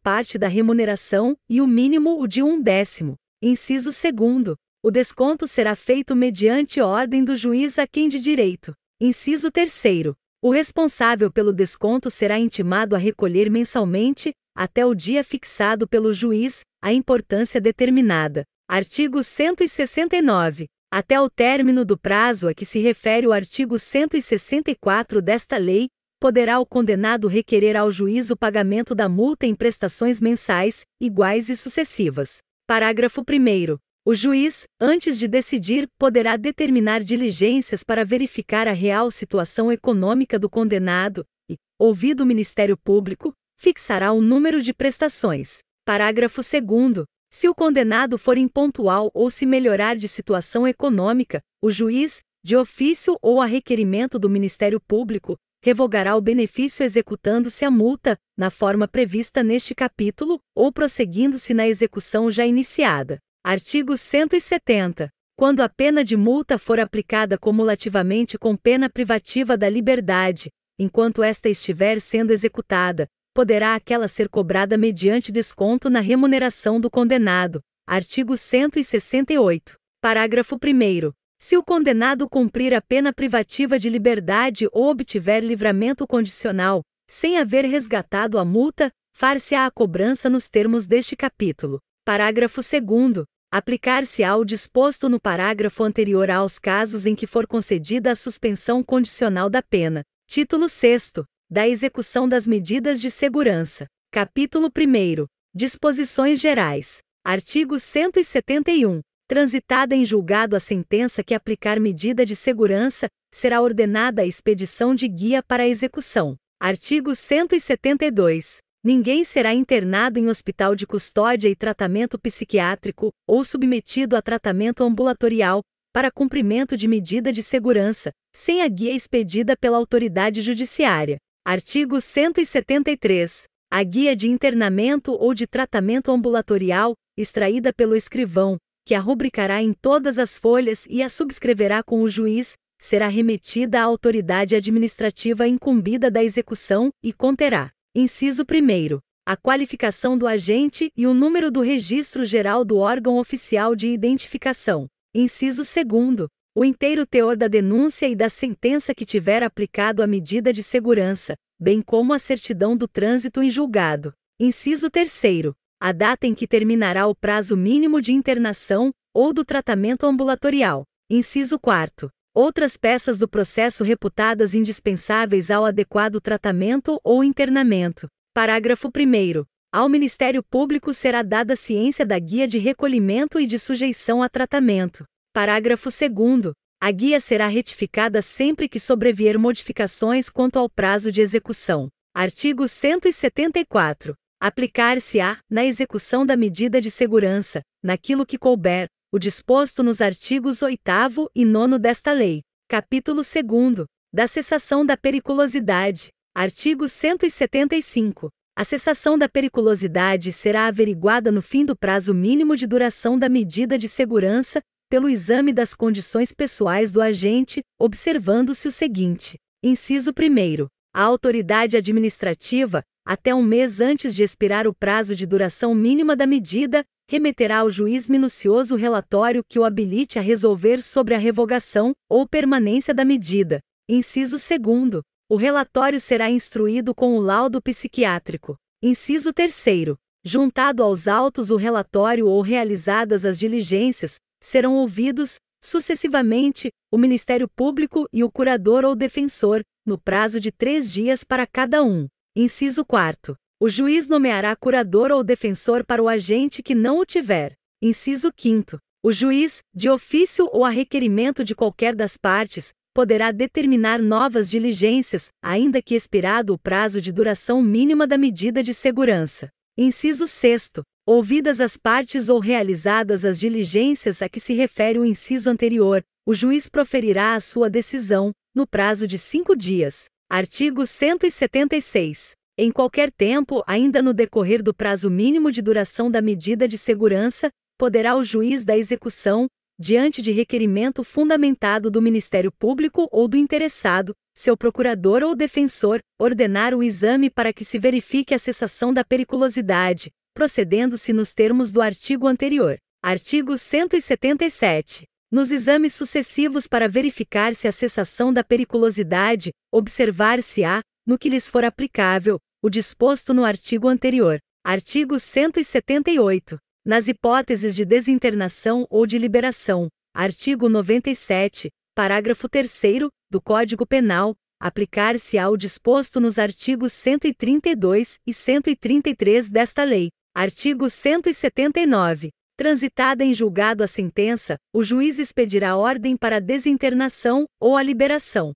parte da remuneração e o mínimo o de 1/10. Inciso 2º. O desconto será feito mediante ordem do juiz a quem de direito. Inciso 3º. O responsável pelo desconto será intimado a recolher mensalmente, até o dia fixado pelo juiz, a importância determinada. Artigo 169. Até o término do prazo a que se refere o artigo 164 desta lei, poderá o condenado requerer ao juiz o pagamento da multa em prestações mensais, iguais e sucessivas. Parágrafo 1º. O juiz, antes de decidir, poderá determinar diligências para verificar a real situação econômica do condenado e, ouvido o Ministério Público, fixará o número de prestações. Parágrafo 2º. Se o condenado for impontual ou se melhorar de situação econômica, o juiz, de ofício ou a requerimento do Ministério Público, revogará o benefício executando-se a multa, na forma prevista neste capítulo, ou prosseguindo-se na execução já iniciada. Artigo 170. Quando a pena de multa for aplicada cumulativamente com pena privativa da liberdade, enquanto esta estiver sendo executada, poderá aquela ser cobrada mediante desconto na remuneração do condenado. Artigo 168. Parágrafo 1º. Se o condenado cumprir a pena privativa de liberdade ou obtiver livramento condicional, sem haver resgatado a multa, far-se-á a cobrança nos termos deste capítulo. Parágrafo 2º. Aplicar-se-á o disposto no parágrafo anterior aos casos em que for concedida a suspensão condicional da pena. Título 6º. Da execução das medidas de segurança. Capítulo 1º. Disposições gerais. Artigo 171. Transitada em julgado a sentença que aplicar medida de segurança, será ordenada a expedição de guia para a execução. Artigo 172. Ninguém será internado em hospital de custódia e tratamento psiquiátrico, ou submetido a tratamento ambulatorial, para cumprimento de medida de segurança, sem a guia expedida pela autoridade judiciária. Artigo 173. A guia de internamento ou de tratamento ambulatorial, extraída pelo escrivão, que a rubricará em todas as folhas e a subscreverá com o juiz, será remetida à autoridade administrativa incumbida da execução e conterá: inciso 1º, a qualificação do agente e o número do registro geral do órgão oficial de identificação. Inciso 2º, o inteiro teor da denúncia e da sentença que tiver aplicado a medida de segurança, bem como a certidão do trânsito em julgado. Inciso 3º, a data em que terminará o prazo mínimo de internação ou do tratamento ambulatorial. Inciso 4º, outras peças do processo reputadas indispensáveis ao adequado tratamento ou internamento. Parágrafo 1º. Ao Ministério Público será dada ciência da guia de recolhimento e de sujeição a tratamento. Parágrafo 2º. A guia será retificada sempre que sobrevier modificações quanto ao prazo de execução. Artigo 174. Aplicar-se-á, na execução da medida de segurança, naquilo que couber, o disposto nos artigos 8º e 9º desta lei. Capítulo 2º. Da cessação da periculosidade. Artigo 175. A cessação da periculosidade será averiguada no fim do prazo mínimo de duração da medida de segurança, pelo exame das condições pessoais do agente, observando-se o seguinte: inciso 1º. A autoridade administrativa, até um mês antes de expirar o prazo de duração mínima da medida, remeterá ao juiz minucioso relatório que o habilite a resolver sobre a revogação ou permanência da medida. Inciso 2º. O relatório será instruído com o laudo psiquiátrico. Inciso 3º. Juntado aos autos o relatório ou realizadas as diligências, serão ouvidos, sucessivamente, o Ministério Público e o curador ou defensor, no prazo de 3 dias para cada um. Inciso 4º. O juiz nomeará curador ou defensor para o agente que não o tiver. Inciso 5º. O juiz, de ofício ou a requerimento de qualquer das partes, poderá determinar novas diligências, ainda que expirado o prazo de duração mínima da medida de segurança. Inciso 6º. Ouvidas as partes ou realizadas as diligências a que se refere o inciso anterior, o juiz proferirá a sua decisão, no prazo de 5 dias. Artigo 176. Em qualquer tempo, ainda no decorrer do prazo mínimo de duração da medida de segurança, poderá o juiz da execução, diante de requerimento fundamentado do Ministério Público ou do interessado, seu procurador ou defensor, ordenar o exame para que se verifique a cessação da periculosidade, procedendo-se nos termos do artigo anterior. Artigo 177. Nos exames sucessivos para verificar se a cessação da periculosidade, observar-se-á, no que lhes for aplicável, o disposto no artigo anterior. Artigo 178. Nas hipóteses de desinternação ou de liberação, artigo 97, parágrafo 3º, do Código Penal, aplicar-se-á o disposto nos artigos 132 e 133 desta lei. Artigo 179. Transitada em julgado a sentença, o juiz expedirá ordem para a desinternação ou a liberação.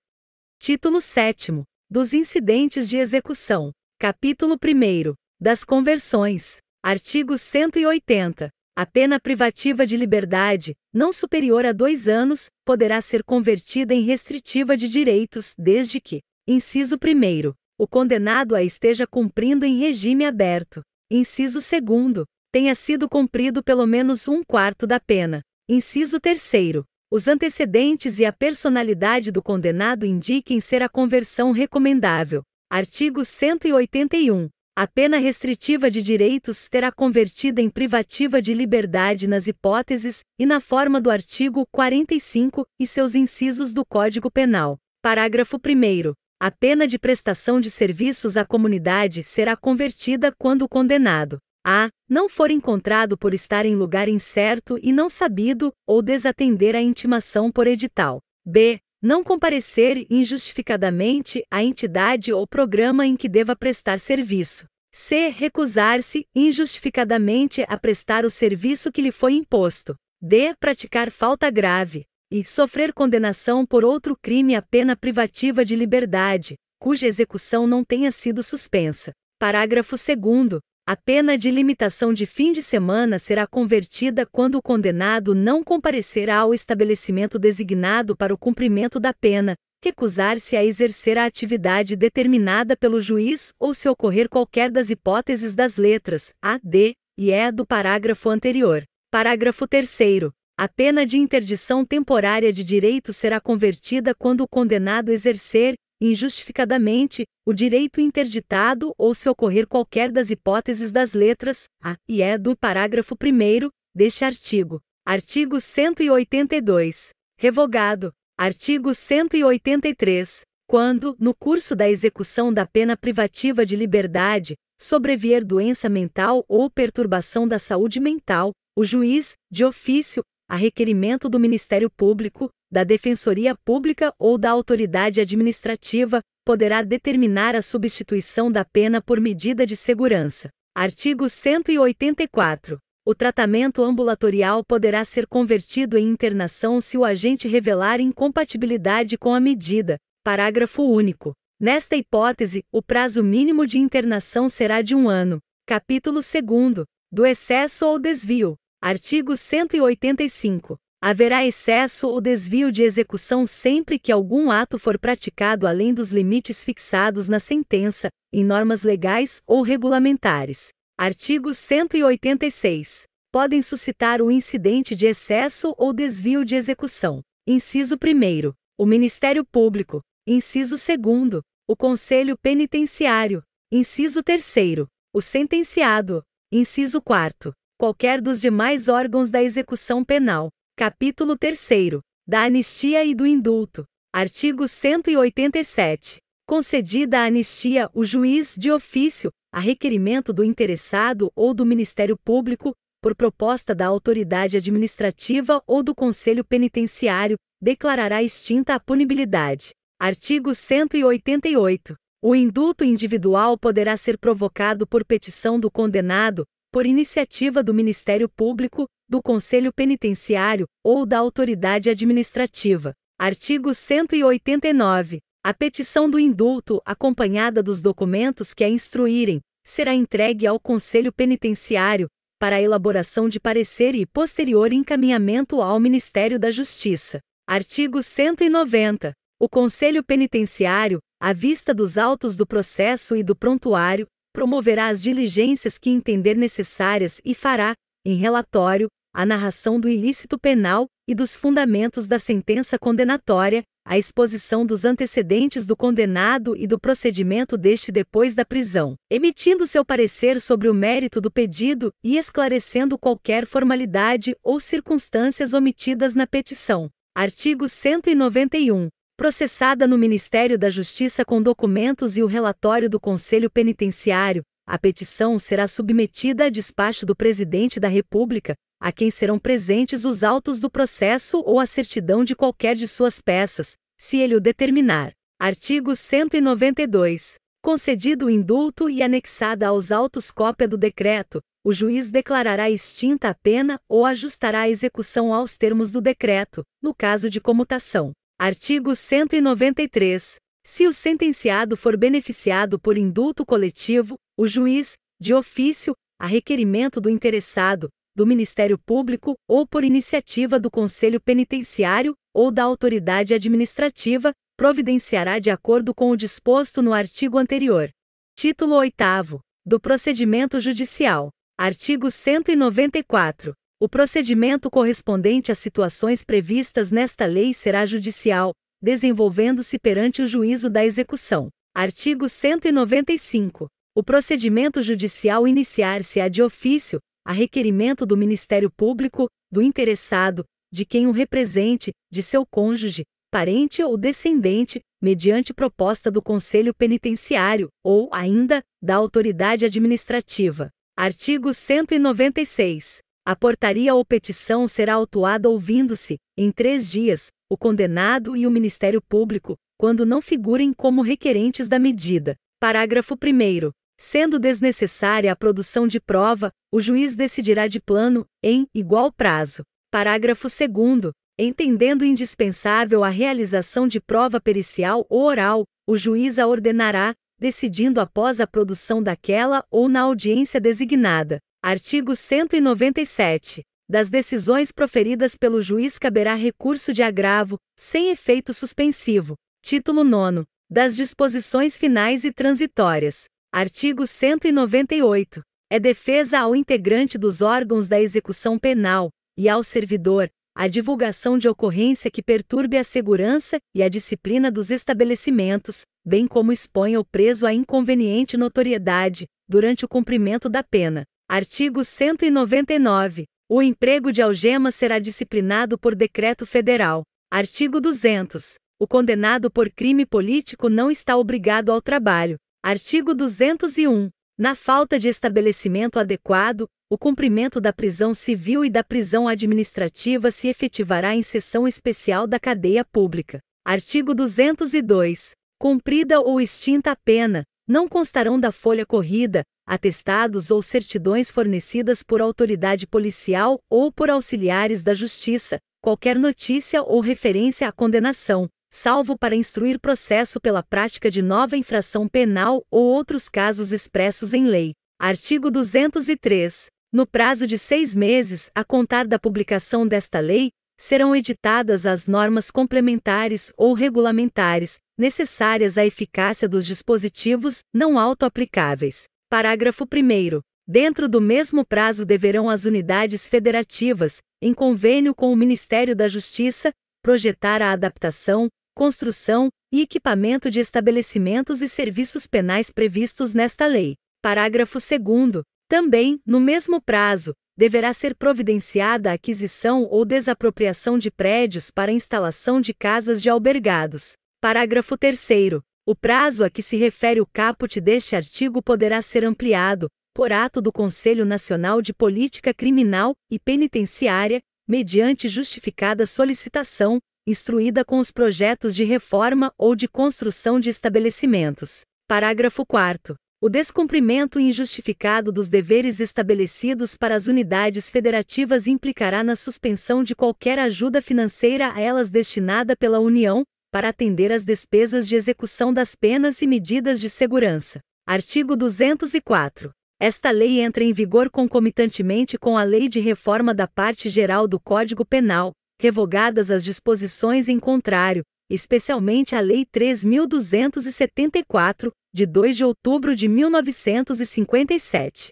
Título 7º. Dos incidentes de execução. Capítulo 1º. Das conversões. Artigo 180. A pena privativa de liberdade, não superior a 2 anos, poderá ser convertida em restritiva de direitos, desde que: inciso 1º. O condenado a esteja cumprindo em regime aberto. Inciso 2º. Tenha sido cumprido pelo menos 1/4 da pena. Inciso 3º. Os antecedentes e a personalidade do condenado indiquem ser a conversão recomendável. Artigo 181. A pena restritiva de direitos será convertida em privativa de liberdade nas hipóteses e na forma do artigo 45 e seus incisos do Código Penal. Parágrafo 1º. A pena de prestação de serviços à comunidade será convertida quando o condenado a. Não for encontrado por estar em lugar incerto e não sabido, ou desatender a intimação por edital. B. Não comparecer injustificadamente à entidade ou programa em que deva prestar serviço. C. Recusar-se injustificadamente a prestar o serviço que lhe foi imposto. D. Praticar falta grave e sofrer condenação por outro crime a pena privativa de liberdade, cuja execução não tenha sido suspensa. Parágrafo 2º. A pena de limitação de fim de semana será convertida quando o condenado não comparecerá ao estabelecimento designado para o cumprimento da pena, recusar-se a exercer a atividade determinada pelo juiz ou se ocorrer qualquer das hipóteses das letras A, D e E do parágrafo anterior. Parágrafo 3º. A pena de interdição temporária de direito será convertida quando o condenado exercer, injustificadamente, o direito interditado ou se ocorrer qualquer das hipóteses das letras A e E do parágrafo 1º deste artigo. Artigo 182. Revogado. Artigo 183. Quando, no curso da execução da pena privativa de liberdade, sobrevier doença mental ou perturbação da saúde mental, o juiz, de ofício, a requerimento do Ministério Público, da Defensoria Pública ou da autoridade administrativa, poderá determinar a substituição da pena por medida de segurança. Artigo 184. O tratamento ambulatorial poderá ser convertido em internação se o agente revelar incompatibilidade com a medida. Parágrafo único. Nesta hipótese, o prazo mínimo de internação será de 1 ano. Capítulo 2º. Do excesso ou desvio. Artigo 185. Haverá excesso ou desvio de execução sempre que algum ato for praticado além dos limites fixados na sentença, em normas legais ou regulamentares. Artigo 186. Podem suscitar o incidente de excesso ou desvio de execução. Inciso 1º. O Ministério Público. Inciso 2º. O Conselho Penitenciário. Inciso 3º. O sentenciado. Inciso 4º. Qualquer dos demais órgãos da execução penal. Capítulo 3º. Da anistia e do indulto. Artigo 187. Concedida a anistia, o juiz, de ofício, a requerimento do interessado ou do Ministério Público, por proposta da autoridade administrativa ou do Conselho Penitenciário, declarará extinta a punibilidade. Artigo 188. O indulto individual poderá ser provocado por petição do condenado, por iniciativa do Ministério Público, do Conselho Penitenciário ou da autoridade administrativa. Artigo 189. A petição do indulto, acompanhada dos documentos que a instruírem, será entregue ao Conselho Penitenciário, para a elaboração de parecer e posterior encaminhamento ao Ministério da Justiça. Artigo 190. O Conselho Penitenciário, à vista dos autos do processo e do prontuário, promoverá as diligências que entender necessárias e fará, em relatório, a narração do ilícito penal e dos fundamentos da sentença condenatória, a exposição dos antecedentes do condenado e do procedimento deste depois da prisão, emitindo seu parecer sobre o mérito do pedido e esclarecendo qualquer formalidade ou circunstâncias omitidas na petição. Artigo 191. Processada no Ministério da Justiça com documentos e o relatório do Conselho Penitenciário, a petição será submetida a despacho do Presidente da República, a quem serão presentes os autos do processo ou a certidão de qualquer de suas peças, se ele o determinar. Artigo 192. Concedido o indulto e anexada aos autos cópia do decreto, o juiz declarará extinta a pena ou ajustará a execução aos termos do decreto, no caso de comutação. Artigo 193. Se o sentenciado for beneficiado por indulto coletivo, o juiz, de ofício, a requerimento do interessado, do Ministério Público ou por iniciativa do Conselho Penitenciário ou da autoridade administrativa, providenciará de acordo com o disposto no artigo anterior. Título 8º. Do Procedimento Judicial. Artigo 194. O procedimento correspondente às situações previstas nesta lei será judicial, desenvolvendo-se perante o juízo da execução. Artigo 195. o procedimento judicial iniciar-se-á de ofício, a requerimento do Ministério Público, do interessado, de quem o represente, de seu cônjuge, parente ou descendente, mediante proposta do Conselho Penitenciário, ou, ainda, da autoridade administrativa. Artigo 196. A portaria ou petição será autuada ouvindo-se, em 3 dias, o condenado e o Ministério Público, quando não figurem como requerentes da medida. Parágrafo 1º. Sendo desnecessária a produção de prova, o juiz decidirá de plano, em igual prazo. Parágrafo 2º. Entendendo indispensável a realização de prova pericial ou oral, o juiz a ordenará, decidindo após a produção daquela ou na audiência designada. Artigo 197. Das decisões proferidas pelo juiz caberá recurso de agravo, sem efeito suspensivo. Título 9. Das disposições finais e transitórias. Artigo 198. É defesa ao integrante dos órgãos da execução penal, e ao servidor, a divulgação de ocorrência que perturbe a segurança e a disciplina dos estabelecimentos, bem como exponha o preso a inconveniente notoriedade, durante o cumprimento da pena. Artigo 199. O emprego de algemas será disciplinado por decreto federal. Artigo 200. O condenado por crime político não está obrigado ao trabalho. Artigo 201. Na falta de estabelecimento adequado, o cumprimento da prisão civil e da prisão administrativa se efetivará em sessão especial da cadeia pública. Artigo 202. Cumprida ou extinta a pena, não constarão da folha corrida, atestados ou certidões fornecidas por autoridade policial ou por auxiliares da Justiça, qualquer notícia ou referência à condenação, salvo para instruir processo pela prática de nova infração penal ou outros casos expressos em lei. Artigo 203. No prazo de 6 meses, a contar da publicação desta lei, serão editadas as normas complementares ou regulamentares, necessárias à eficácia dos dispositivos não auto-aplicáveis. Parágrafo 1º. Dentro do mesmo prazo deverão as unidades federativas, em convênio com o Ministério da Justiça, projetar a adaptação, construção e equipamento de estabelecimentos e serviços penais previstos nesta lei. Parágrafo 2º. Também, no mesmo prazo, deverá ser providenciada a aquisição ou desapropriação de prédios para instalação de casas de albergados. Parágrafo 3º. O prazo a que se refere o caput deste artigo poderá ser ampliado, por ato do Conselho Nacional de Política Criminal e Penitenciária, mediante justificada solicitação, instruída com os projetos de reforma ou de construção de estabelecimentos. Parágrafo 4º. O descumprimento injustificado dos deveres estabelecidos para as unidades federativas implicará na suspensão de qualquer ajuda financeira a elas destinada pela União, para atender às despesas de execução das penas e medidas de segurança. Artigo 204. Esta lei entra em vigor concomitantemente com a Lei de Reforma da Parte Geral do Código Penal, revogadas as disposições em contrário, especialmente a Lei 3.274, de 2 de outubro de 1957.